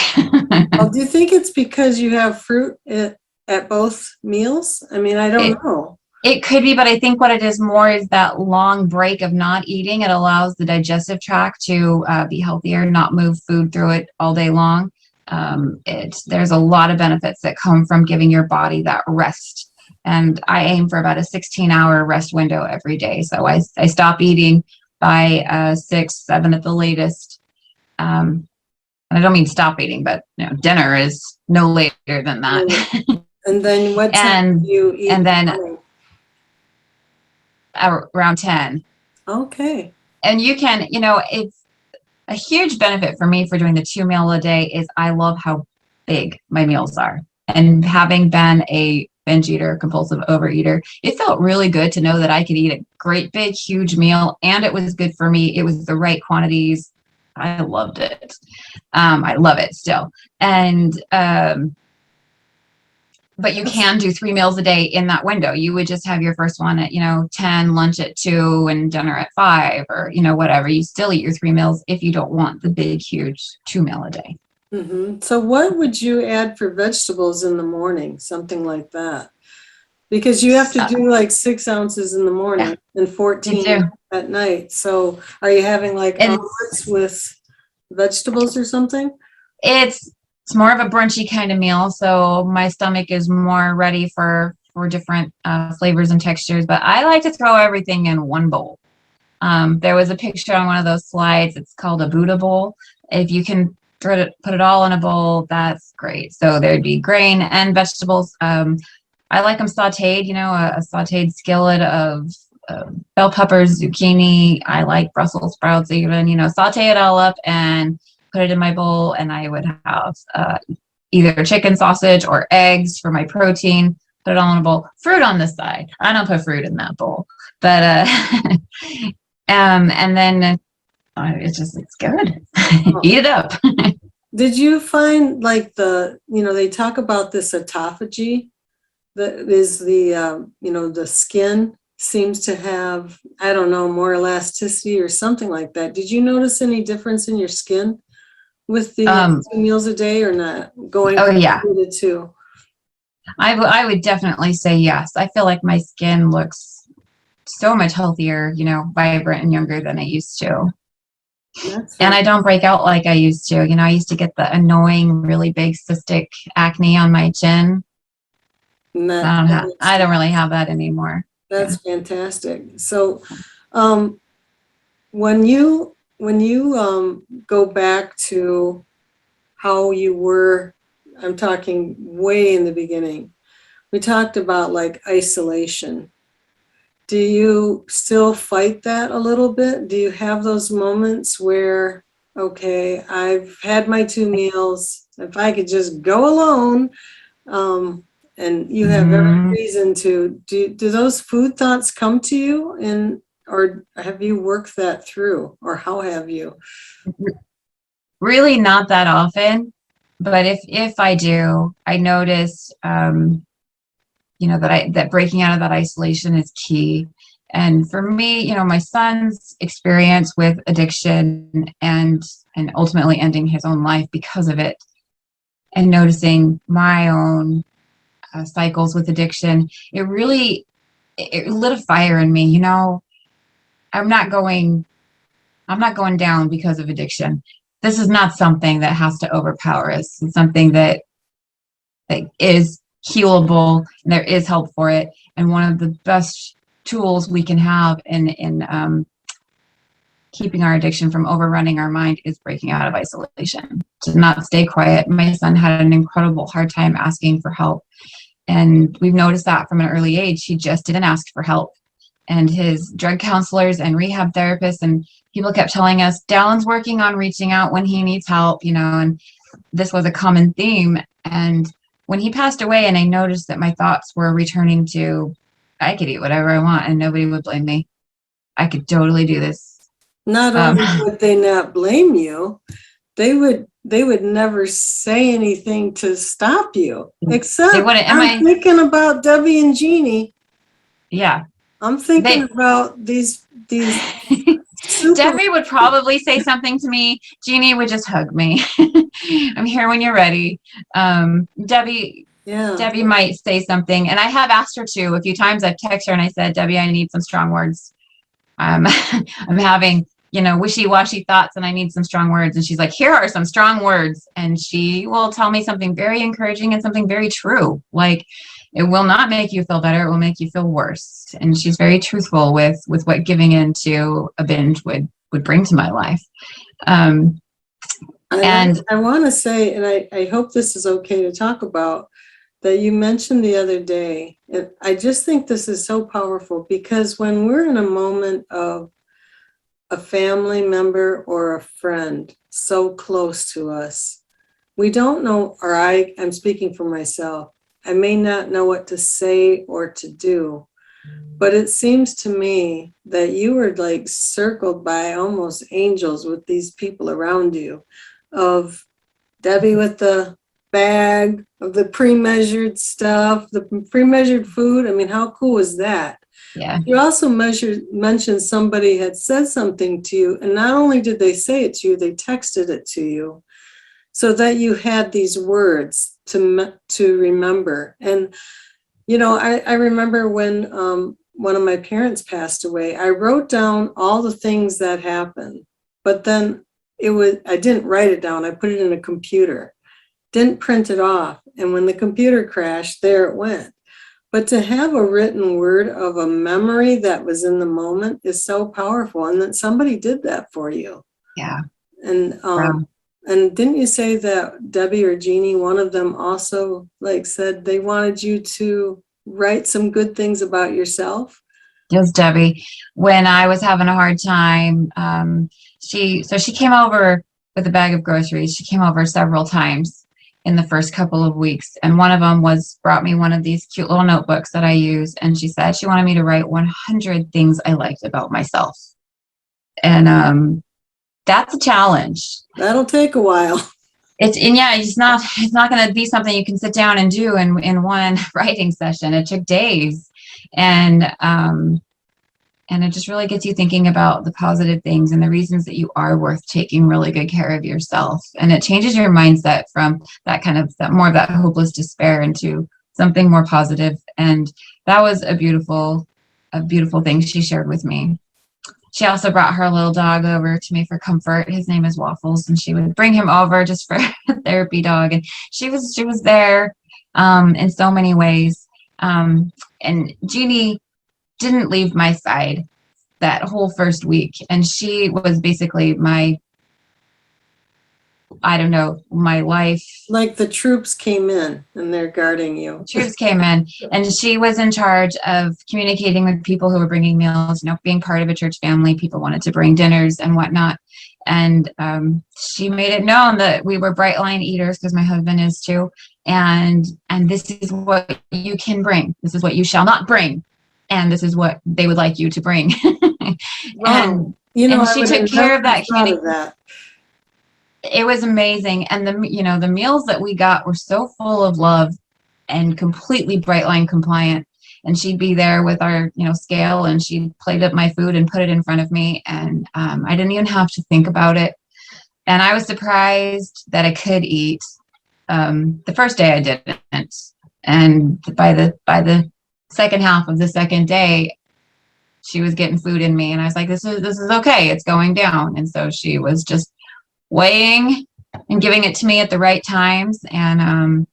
Well, do you think it's because you have fruit at both meals? I mean, I don't know.
It could be, but I think what it is more is that long break of not eating. It allows the digestive tract to be healthier, not move food through it all day long. There's a lot of benefits that come from giving your body that rest. And I aim for about a 16-hour rest window every day. So I stop eating by 6, 7 at the latest. And I don't mean stop eating, but dinner is no later than that.
And then what time do you eat?
And then around 10.
Okay.
And you can, it's a huge benefit for me for doing the 2 meal a day is I love how big my meals are. And having been a binge eater, compulsive overeater, it felt really good to know that I could eat a great big, huge meal and it was good for me. It was the right quantities. I loved it. I love it still. And, but you can do 3 meals a day in that window. You would just have your first one at, 10, lunch at 2, and dinner at 5, or, whatever. You still eat your 3 meals if you don't want the big, huge 2 meal a day.
Mm-hmm. So what would you add for vegetables in the morning? Something like that. Because you have to do like 6 ounces in the morning and 14 at night. So are you having like omelets with vegetables or something?
It's more of a brunchy kind of meal, so my stomach is more ready for different flavors and textures, but I like to throw everything in one bowl. There was a picture on one of those slides. It's called a Buddha bowl. If you can put it all in a bowl, that's great. So there'd be grain and vegetables. I like them sauteed, a sauteed skillet of bell peppers, zucchini. I like Brussels sprouts even, saute it all up and put it in my bowl, and I would have either chicken sausage or eggs for my protein, put it all in a bowl, fruit on the side. I don't put fruit in that bowl, but and then it's good. Eat it up.
Did you find like they talk about this autophagy that is the skin seems to have, I don't know, more elasticity or something like that. Did you notice any difference in your skin with the 2 meals a day or not? Going from 2 to 2?
I would definitely say yes. I feel like my skin looks so much healthier, vibrant and younger than it used to. And I don't break out like I used to. I used to get the annoying, really big cystic acne on my chin. I don't really have that anymore.
That's fantastic. So when you go back to how you were, I'm talking way in the beginning, we talked about like isolation. Do you still fight that a little bit? Do you have those moments where, okay, I've had my 2 meals, if I could just go alone, and you have every reason to, do those food thoughts come to you, or have you worked that through, or how have you?
Really not that often, but if I do, I notice that breaking out of that isolation is key. And for me, my son's experience with addiction and ultimately ending his own life because of it, and noticing my own cycles with addiction, it lit a fire in me. I'm not going down because of addiction. This is not something that has to overpower us. It's something that is healable, and there is help for it. And one of the best tools we can have in keeping our addiction from overrunning our mind is breaking out of isolation, to not stay quiet. My son had an incredible hard time asking for help, and we've noticed that from an early age. He just didn't ask for help, and his drug counselors and rehab therapists and people kept telling us, Dallin's working on reaching out when he needs help, and this was a common theme. And when he passed away and I noticed that my thoughts were returning to, I could eat whatever I want and nobody would blame me. I could totally do this.
Not only would they not blame you, they would never say anything to stop you. Except I'm thinking about Debbie and Jeannie.
Yeah.
I'm thinking about these Super.
Debbie would probably say something to me. Jeannie would just hug me. I'm here when you're ready. Debbie
Yeah.
might say something, and I have asked her to a few times. I've texted her and I said, Debbie, I need some strong words. I'm having, wishy-washy thoughts and I need some strong words. And she's like, here are some strong words. And she will tell me something very encouraging and something very true. Like, it will not make you feel better. It will make you feel worse. And she's very truthful with what giving into a binge would bring to my life. And
I want to say, and I hope this is okay to talk about, that you mentioned the other day. And I just think this is so powerful because when we're in a moment of a family member or a friend so close to us, we don't know, or I'm speaking for myself, I may not know what to say or to do, but it seems to me that you were like circled by almost angels with these people around you, of Debbie with the bag of the pre-measured stuff, the pre-measured food. I mean, how cool is that?
yeah,
You also mentioned somebody had said something to you, and not only did they say it to you, they texted it to you, so that you had these words to remember. And I remember when one of my parents passed away, I wrote down all the things that happened, but then I didn't write it down. I put it in a computer, didn't print it off. And when the computer crashed, there it went. But to have a written word of a memory that was in the moment is so powerful. And that somebody did that for you.
yeah.
And
Wow.
and didn't you say that Debbie or Jeannie, one of them also said they wanted you to write some good things about yourself?
Just Debbie. When I was having a hard time, she came over with a bag of groceries. She came over several times in the first couple of weeks, and one of them brought me one of these cute little notebooks that I use, and she said she wanted me to write 100 things I liked about myself. And that's a challenge.
That'll take a while.
It's not going to be something you can sit down and do in one writing session. It took days, and it just really gets you thinking about the positive things and the reasons that you are worth taking really good care of yourself. And it changes your mindset from that more of that hopeless despair into something more positive. And that was a beautiful thing she shared with me. She also brought her little dog over to me for comfort. His name is Waffles, and she would bring him over just for a therapy dog. And she was there in so many ways. And Jeannie didn't leave my side that whole first week. And she was basically my life.
Like the troops came in and they're guarding you.
Troops came in, and she was in charge of communicating with people who were bringing meals, being part of a church family. People wanted to bring dinners and whatnot. And she made it known that we were bright line eaters, because my husband is too. And this is what you can bring. This is what you shall not bring. And this is what they would like you to bring.
Wow.
And she took care of that community.
That.
It was amazing. And the meals that we got were so full of love and completely bright line compliant. And she'd be there with our, scale, and she'd plate up my food and put it in front of me. And I didn't even have to think about it. And I was surprised that I could eat. The first day I didn't. And by the second half of the second day, she was getting food in me, and I was like, this is okay. It's going down. And so she was just weighing and giving it to me at the right times. And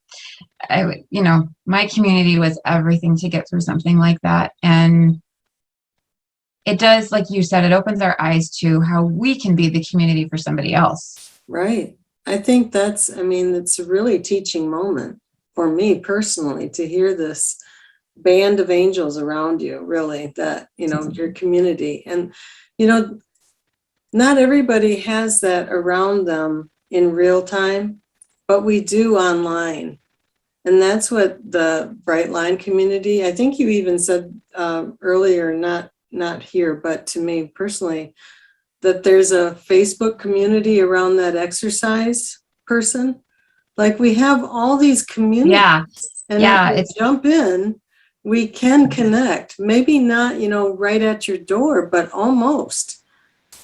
my community was everything to get through something like that. And it does, like you said, it opens our eyes to how we can be the community for somebody else.
Right. I think it's a really teaching moment for me personally, to hear this band of angels around you, really, that, your community. And, not everybody has that around them in real time, but we do online. And that's what the Bright Line community, I think you even said earlier, not here, but to me personally, that there's a Facebook community around that exercise person. Like, we have all these communities.
Yeah.
And
yeah,
jump in, we can connect. Maybe not, right at your door, but almost.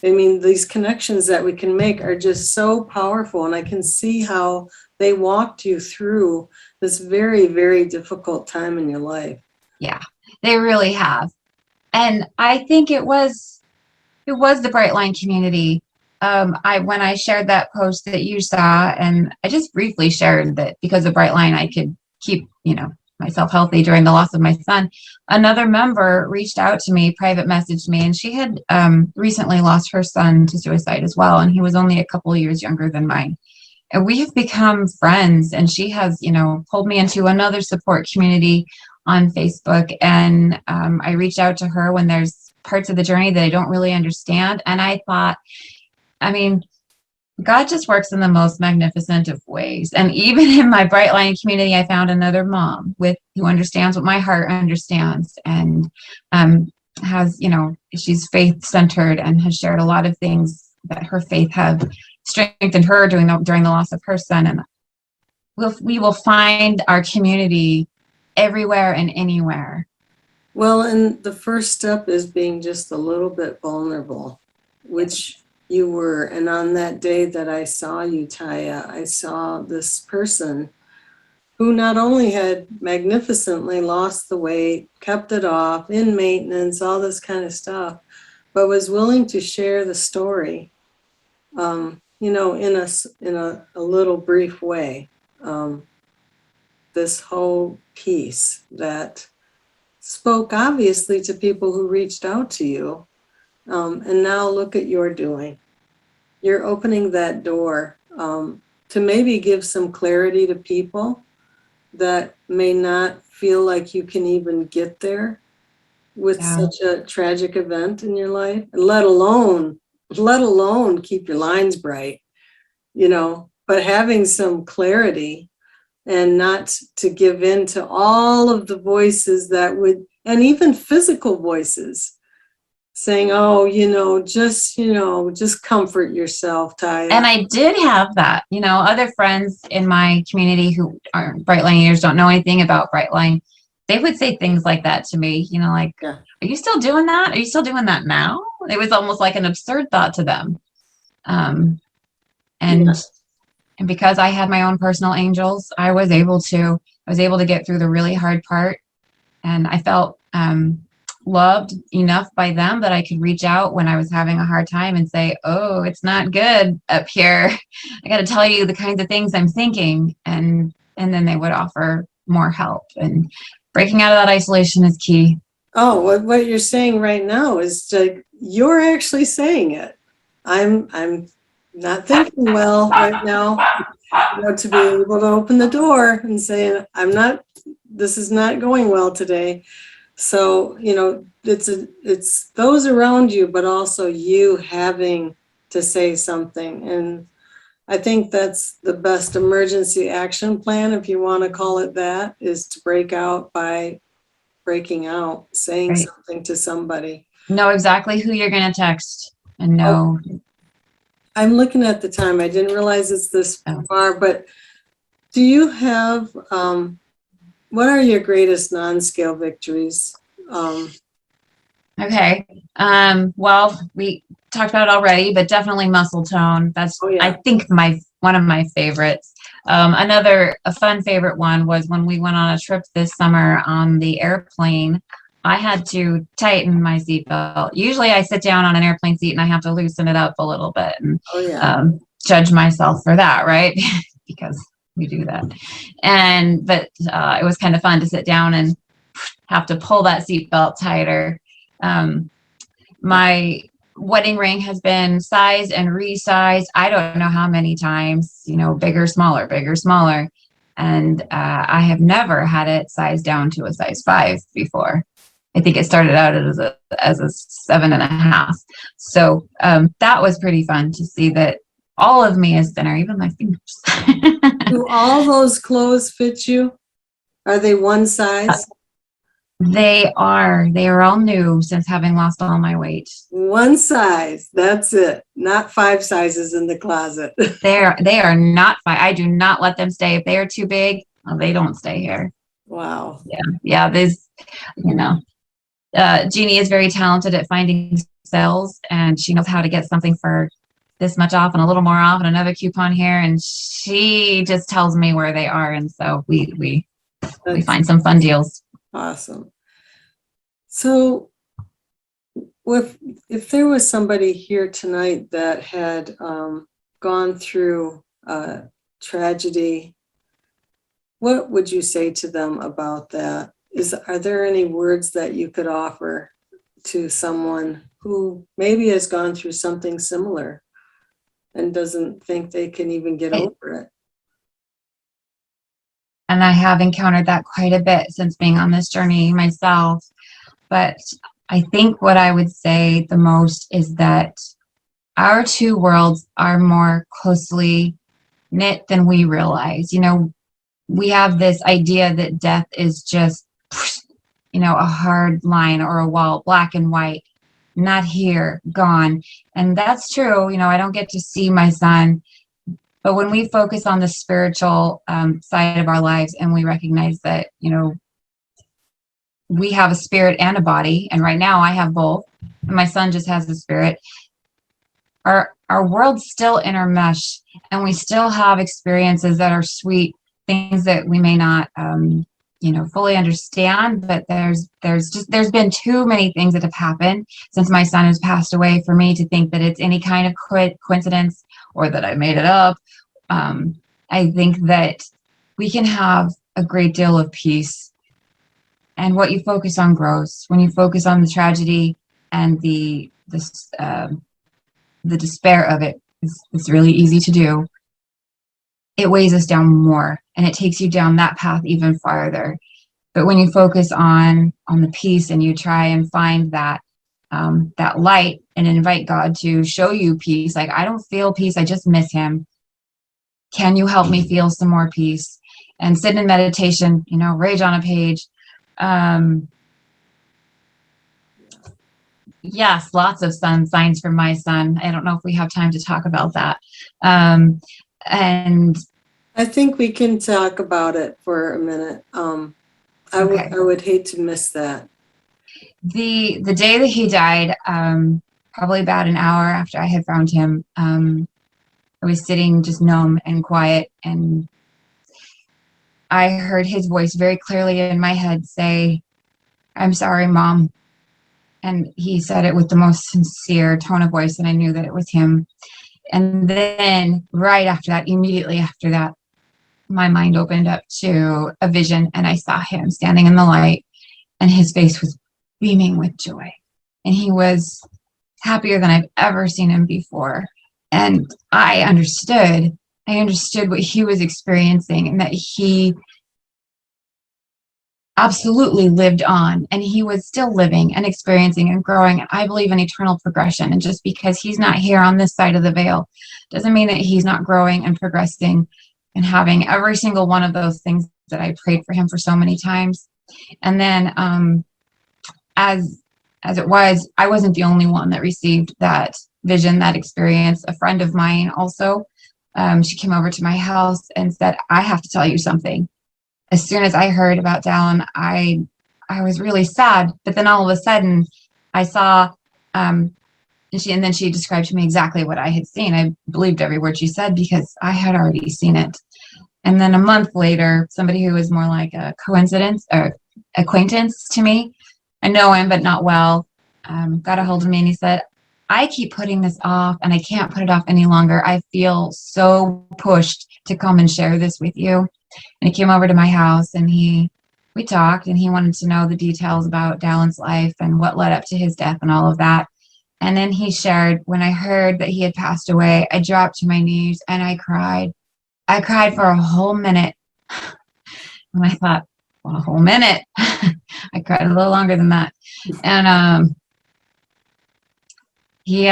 I mean, these connections that we can make are just so powerful. And I can see how they walked you through this very, very difficult time in your life.
Yeah, they really have. And I think it was the Brightline community. When I shared that post that you saw, and I just briefly shared that because of Brightline, I could keep, myself healthy during the loss of my son. Another member reached out to me, private messaged me, and she had recently lost her son to suicide as well, and he was only a couple of years younger than mine. And we have become friends, and she has, pulled me into another support community on Facebook. And I reached out to her when there's parts of the journey that I don't really understand. And I thought, I mean, God just works in the most magnificent of ways. And even in my Brightline community, I found another mom who understands what my heart understands, and has, she's faith centered and has shared a lot of things that her faith have strengthened her during the loss of her son. And we will find our community everywhere and anywhere.
Well, and the first step is being just a little bit vulnerable, which you were. And on that day that I saw you, Taija, I saw this person who not only had magnificently lost the weight, kept it off, in maintenance, all this kind of stuff, but was willing to share the story, in a little brief way. This whole piece that spoke obviously to people who reached out to you. And now look at your doing. You're opening that door to maybe give some clarity to people that may not feel like you can even get there with such a tragic event in your life, and let alone keep your lines bright, but having some clarity and not to give in to all of the voices that would, and even physical voices saying, oh, just comfort yourself, Taija.
And I did have that, other friends in my community who aren't Brightlineers, don't know anything about Brightline. They would say things like that to me, like,
Yeah.
Are you still doing that? Are you still doing that now? It was almost like an absurd thought to them. And because I had my own personal angels, I was able to get through the really hard part. And I felt loved enough by them that I could reach out when I was having a hard time and say, oh, it's not good up here. I got to tell you the kinds of things I'm thinking. And then they would offer more help. And breaking out of that isolation is key.
Oh, what you're saying right now is you're actually saying it. I'm not thinking well right now, to be able to open the door and say, this is not going well today. So, it's those around you, but also you having to say something. And I think that's the best emergency action plan, if you want to call it that, is to break out by breaking out, saying something to somebody.
Know exactly who you're going to text and know.
I'm looking at the time. I didn't realize it's this far, but do you have, what are your greatest non-scale victories?
Okay. Well, we talked about it already, but definitely muscle tone. That's, I think, one of my favorites. A fun favorite one was when we went on a trip this summer on the airplane. I had to tighten my seatbelt. Usually I sit down on an airplane seat and I have to loosen it up a little bit and judge myself for that, right? Because we do that. But it was kind of fun to sit down and have to pull that seatbelt tighter. My wedding ring has been sized and resized. I don't know how many times, bigger, smaller, bigger, smaller. And I have never had it sized down to a size 5 before. I think it started out as a 7.5. So that was pretty fun to see that all of me is thinner, even my fingers.
Do all those clothes fit you? Are they one size?
They are all new since having lost all my weight.
One size, that's it. Not 5 sizes in the closet.
They are not 5. I do not let them stay. If they are too big, they don't stay here.
Wow.
Yeah. There's, Jeannie is very talented at finding sales, and she knows how to get something for this much off and a little more off and another coupon here, and she just tells me where they are, and so we
That's
find some fun deals.
awesome. So if there was somebody here tonight that had gone through tragedy, what would you say to them about that? Are there any words that you could offer to someone who maybe has gone through something similar and doesn't think they can even get over it?
And I have encountered that quite a bit since being on this journey myself. But I think what I would say the most is that our two worlds are more closely knit than we realize. You know, we have this idea that death is just, you know, a hard line or a wall, black and white, not here, gone. And that's true. You know, I don't get to see my son. But when we focus on the spiritual side of our lives and we recognize that, you know, we have a spirit and a body, and right now I have both, and my son just has the spirit, our worlds still intermesh, and we still have experiences that are sweet, things that we may not you know, fully understand, but there's been too many things that have happened since my son has passed away for me to think that it's any kind of coincidence or that I made it up. I think that we can have a great deal of peace, and what you focus on grows. When you focus on the tragedy and the despair of it, it's really easy to do. It weighs us down more, and it takes you down that path even farther. But when you focus on the peace and you try and find that that light and invite God to show you peace, like, I don't feel peace, I just miss him. Can you help me feel some more peace? And sit in meditation, you know, rage on a page. Yes, lots of sun signs from my son. I don't know if we have time to talk about that. And
I think we can talk about it for a minute. I would hate to miss that.
The day that he died, probably about an hour after I had found him, I was sitting just numb and quiet, and I heard his voice very clearly in my head say, "I'm sorry, Mom." And he said it with the most sincere tone of voice, and I knew that it was him. And then right after that, immediately after that, my mind opened up to a vision, and I saw him standing in the light, and his face was beaming with joy. And he was happier than I've ever seen him before. And I understood what he was experiencing, and that he absolutely lived on, and he was still living and experiencing and growing. I believe in eternal progression, and just because he's not here on this side of the veil doesn't mean that he's not growing and progressing and having every single one of those things that I prayed for him for so many times. And then as it was, I wasn't the only one that received that vision, that experience. A friend of mine also, she came over to my house and said, "I have to tell you something." As soon as I heard about Dallin, I was really sad. But then all of a sudden, I saw, and then she described to me exactly what I had seen. I believed every word she said because I had already seen it. And then a month later, somebody who was more like a coincidence or acquaintance to me, I know him but not well, got a hold of me, and he said, "I keep putting this off, and I can't put it off any longer. I feel so pushed to come and share this with you." And he came over to my house, and we talked, and he wanted to know the details about Dallin's life and what led up to his death and all of that. And then he shared, when I heard that he had passed away, I dropped to my knees and I cried. I cried for a whole minute. And I thought, well, a whole minute. I cried a little longer than that. And he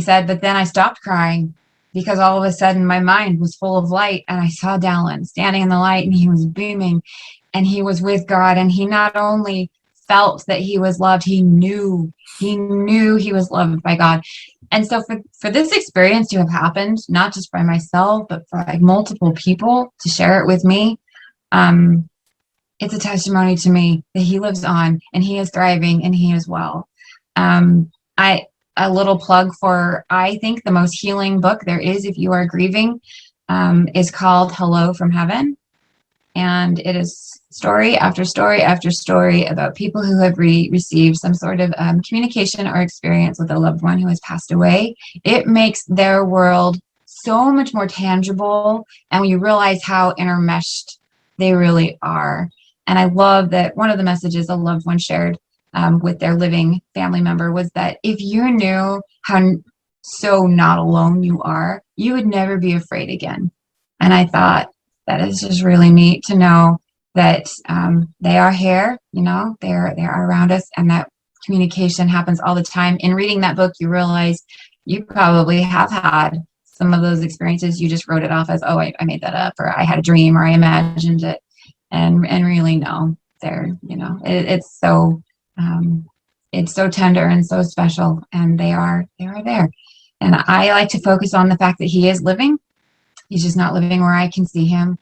said, but then I stopped crying because all of a sudden my mind was full of light, and I saw Dallin standing in the light, and he was beaming, and he was with God. And he not only felt that he was loved, he knew he was loved by God. And so for this experience to have happened, not just by myself, but for like multiple people to share it with me, it's a testimony to me that he lives on, and he is thriving, and he is well. A little plug for, I think, the most healing book there is if you are grieving, is called Hello from Heaven. And it is story after story after story about people who have received some sort of communication or experience with a loved one who has passed away. It makes their world so much more tangible, and you realize how intermeshed they really are. And I love that one of the messages a loved one shared with their living family member was that if you knew how so not alone you are, you would never be afraid again. And I thought, that is just really neat to know that they are here, you know, they are around us, and that communication happens all the time. In reading that book, you realize you probably have had some of those experiences. You just wrote it off as, oh, I made that up, or I had a dream, or I imagined it, and really no, they're, you know, it's so tender and so special, and they are there. And I like to focus on the fact that he is living. He's just not living where I can see him,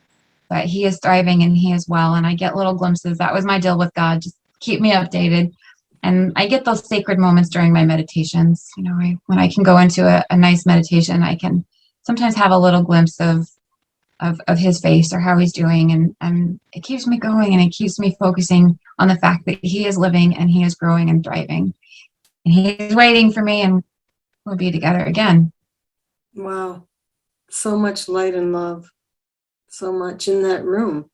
but he is thriving and he is well. And I get little glimpses. That was my deal with God. Just keep me updated. And I get those sacred moments during my meditations. You know, when I can go into a nice meditation, I can sometimes have a little glimpse of his face or how he's doing. And it keeps me going, and it keeps me focusing on the fact that he is living and he is growing and thriving. And he's waiting for me, and we'll be together again.
Wow. So much light and love. So much in that room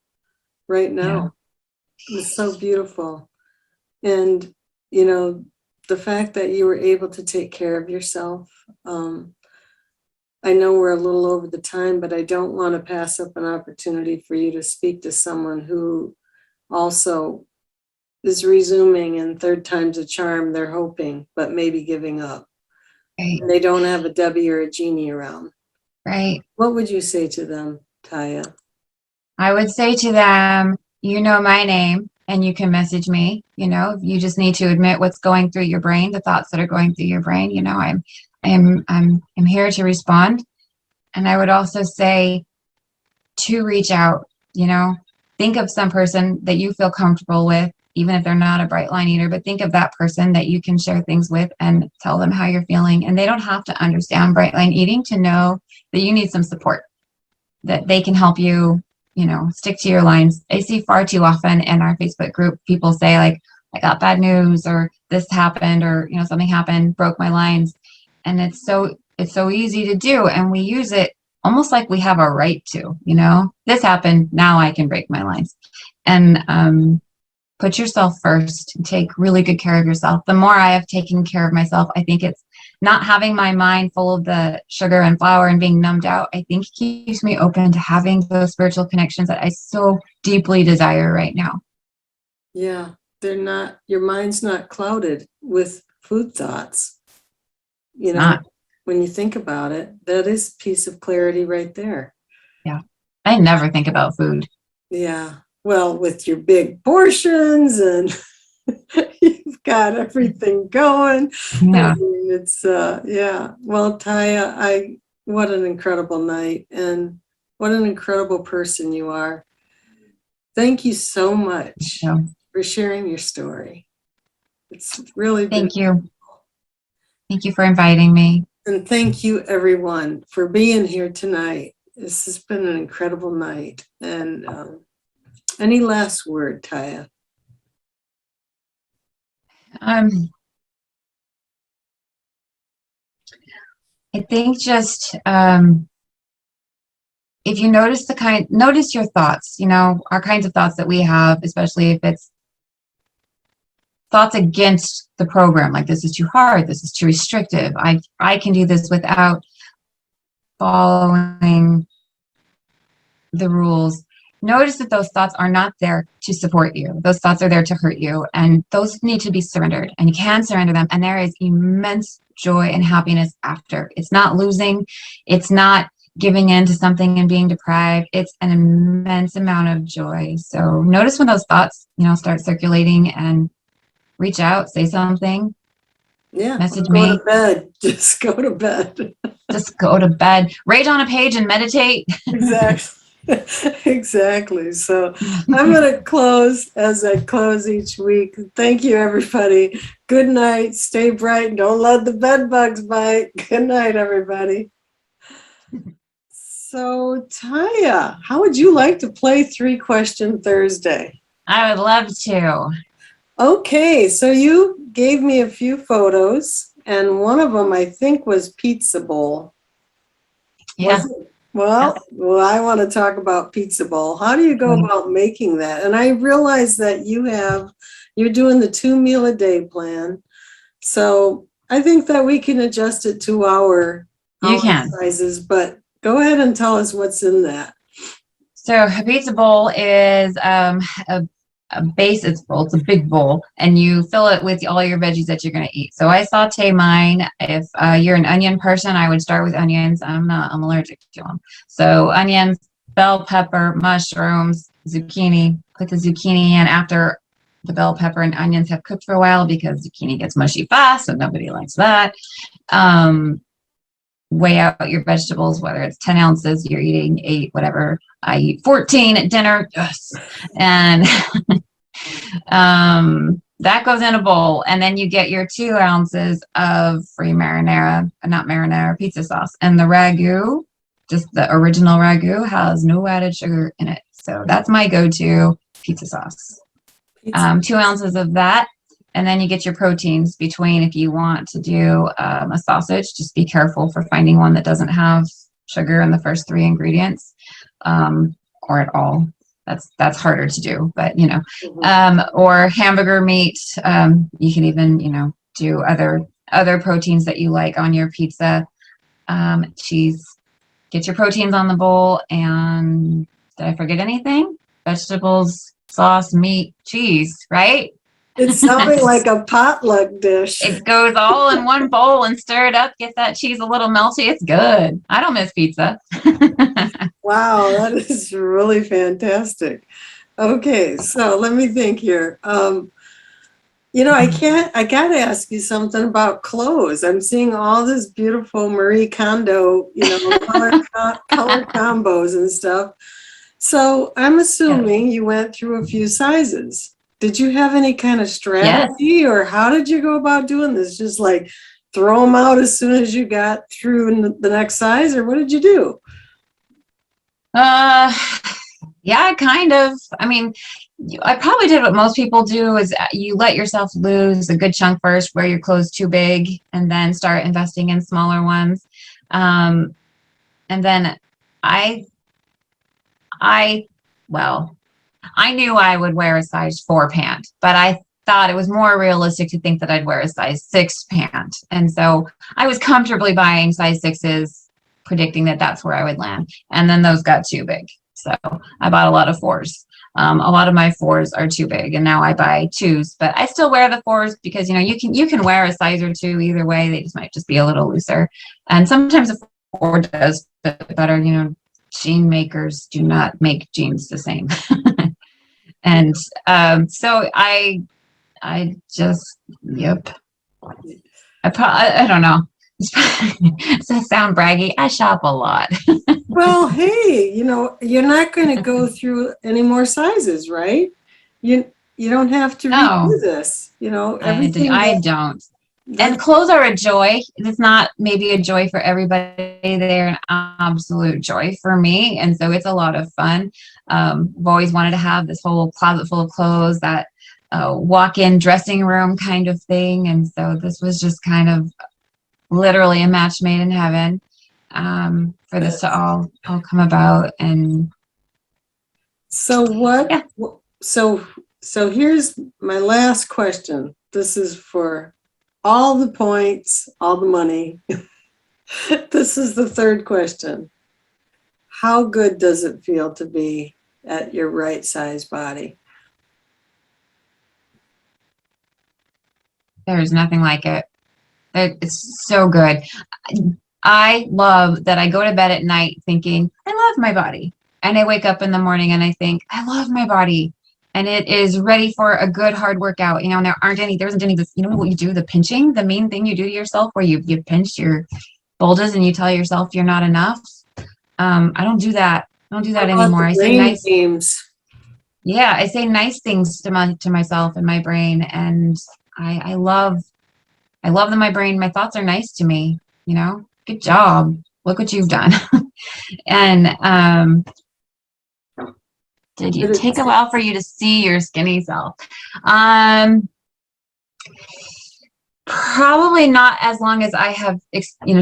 right now. Yeah. It's so beautiful. And, you know, the fact that you were able to take care of yourself. I know we're a little over the time, but I don't want to pass up an opportunity for you to speak to someone who also is resuming, and third time's a charm, they're hoping, but maybe giving up.
Right.
And they don't have a Debbie or a Jeannie around.
Right.
What would you say to them, Taija?
I would say to them, you know my name, and you can message me. You know, you just need to admit what's going through your brain, the thoughts that are going through your brain. You know, I'm here to respond. And I would also say to reach out. You know, think of some person that you feel comfortable with, even if they're not a bright line eater, but think of that person that you can share things with and tell them how you're feeling. And they don't have to understand bright line eating to know that you need some support, that they can help you, you know, stick to your lines. I see far too often in our Facebook group, people say like, I got bad news, or this happened, or, you know, something happened, broke my lines. And it's so easy to do. And we use it almost like we have a right to, you know, this happened, now I can break my lines. And put yourself first, take really good care of yourself. The more I have taken care of myself, I think it's not having my mind full of the sugar and flour and being numbed out, I think keeps me open to having those spiritual connections that I so deeply desire right now.
Yeah, they're not, your mind's not clouded with food thoughts. You know, when you think about it, that is a piece of clarity right there.
Yeah. I never think about food.
Yeah. Well, with your big portions and you've got everything going.
Yeah.
I mean, it's, yeah. Well, Taija, what an incredible night, and what an incredible person you are. Thank you so much for sharing your story. It's really been.
Thank you. Thank you for inviting me.
And thank you, everyone, for being here tonight. This has been an incredible night. And any last word, Taija?
I think just if you notice your thoughts, you know, our kinds of thoughts that we have, especially if it's thoughts against the program, like this is too hard, this is too restrictive, I can do this without following the rules. Notice that those thoughts are not there to support you. Those thoughts are there to hurt you, and those need to be surrendered, and you can surrender them, and there is immense joy and happiness after. It's not losing, it's not giving in to something and being deprived. It's an immense amount of joy. So notice when those thoughts, you know, start circulating, and reach out, say something.
Yeah,
message
go
me.
to bed. Just go to bed.
Just go to bed. Rage on a page and meditate.
Exactly. Exactly. So I'm going to close as I close each week. Thank you, everybody. Good night. Stay bright. Don't let the bed bugs bite. Good night, everybody. So, Taija, how would you like to play 3-Question Thursday?
I would love to.
Okay, so you gave me a few photos, and one of them I think was pizza bowl.
Yeah.
Was it? Well, I want to talk about pizza bowl. How do you go about making that? And I realize that you're doing the 2 meal a day plan. So I think that we can adjust it to our
You can.
sizes, but go ahead and tell us what's in that.
So a pizza bowl is a base. It's a big bowl, and you fill it with all your veggies that you're going to eat. So I saute mine. If you're an onion person, I would start with onions. I'm not. I'm allergic to them. So onions, bell pepper, mushrooms, zucchini. Put the zucchini in after the bell pepper and onions have cooked for a while because zucchini gets mushy fast, and nobody likes that. Weigh out your vegetables, whether it's 10 ounces, you're eating 8, whatever. I eat 14 at dinner. Yes. And that goes in a bowl. And then you get your 2 ounces of free not marinara, pizza sauce. And the ragu, just the original ragu, has no added sugar in it. So that's my go-to pizza sauce. 2 ounces of that. And then you get your proteins between. If you want to do a sausage, just be careful for finding one that doesn't have sugar in the first 3 ingredients, or at all. That's harder to do, but or hamburger meat. You can even do other proteins that you like on your pizza. Cheese. Get your proteins on the bowl. And did I forget anything? Vegetables, sauce, meat, cheese, right?
It's sounding like a potluck dish.
It goes all in one bowl and stir it up. Get that cheese a little melty. It's good. I don't miss pizza.
Wow, that is really fantastic. Okay, so let me think here. I got to ask you something about clothes. I'm seeing all this beautiful Marie Kondo, color combos and stuff. So I'm assuming you went through a few sizes. Did you have any kind of strategy, or how did you go about doing this? Just like throw them out as soon as you got through the next size, or what did you do?
Yeah, kind of. I mean, I probably did what most people do is you let yourself lose a good chunk first, wear your clothes too big, and then start investing in smaller ones. And then I knew I would wear a size 4 pant, but I thought it was more realistic to think that I'd wear a size 6 pant. And so I was comfortably buying size 6s, predicting that that's where I would land. And then those got too big. So I bought a lot of 4s. A lot of my 4s are too big, and now I buy 2s, but I still wear the 4s because, you can wear a size or 2 either way. They just might just be a little looser. And sometimes a 4 does fit better. Jean makers do not make jeans the same. And so I just, yep. I don't know. Does that sound braggy? I shop a lot.
Well, hey, you're not going to go through any more sizes, right? You don't have to redo this. Everything.
I don't. And clothes are a joy. It's not maybe a joy for everybody. They're an absolute joy for me. And so it's a lot of fun. I've always wanted to have this whole closet full of clothes, that walk-in dressing room kind of thing. And so this was just kind of literally a match made in heaven for this to all come about. And
so what? Yeah. So here's my last question. This is for all the points, all the money. This is the 3rd question. How good does it feel to be at your right size body?
There's nothing like it. It's so good. I love that I go to bed at night thinking, I love my body. And I wake up in the morning and I think, I love my body. And it is ready for a good hard workout. And there isn't any, what you do, the pinching, the mean thing you do to yourself where you pinch your bulges and you tell yourself you're not enough. I don't do that. I don't do
What
that
about
anymore.
the
I say
brain
nice,
games?
yeah, I say nice things to myself and my brain, and I love that my brain, my thoughts are nice to me, you know? Good job. Look what you've done. And did you
Did it
take a while for you to see your skinny self? Um, Probably not as long as I have,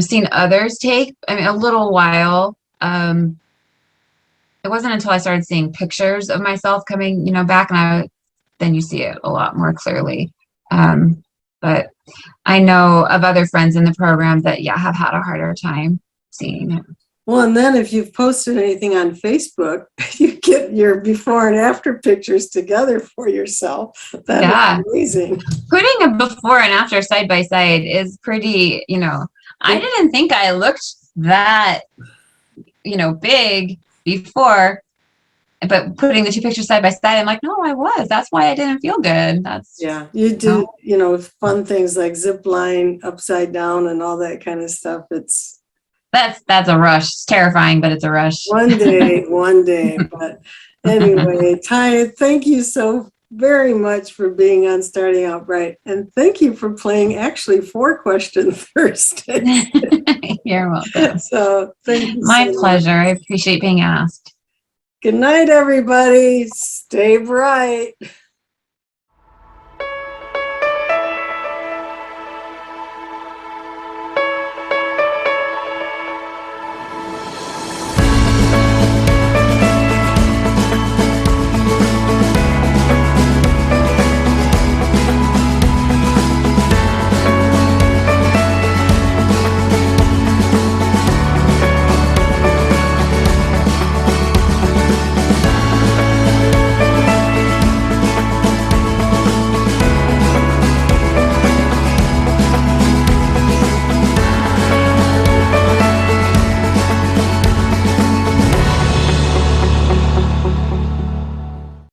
seen others take. I mean, a little while. It wasn't until I started seeing pictures of myself coming, back, and then you see it a lot more clearly. But I know of other friends in the program that, yeah, have had a harder time seeing it.
Well, and then if you've posted anything on Facebook, you get your before and after pictures together for yourself. That is
Yeah.
amazing.
Putting a before and after side by side is pretty, I didn't think I looked that, big before, but putting the two pictures side by side, I'm like, no, I was. That's why I didn't feel good.
Yeah, you do, fun things like zip line upside down and all that kind of stuff.
That's a rush. It's terrifying, but it's a rush.
One day. But anyway, Taija, thank you so very much for being on Starting Out Bright. And thank you for playing actually 4-question Thursday.
You're welcome.
So thank you
My
so
pleasure.
much.
I appreciate being asked.
Good night, everybody. Stay bright.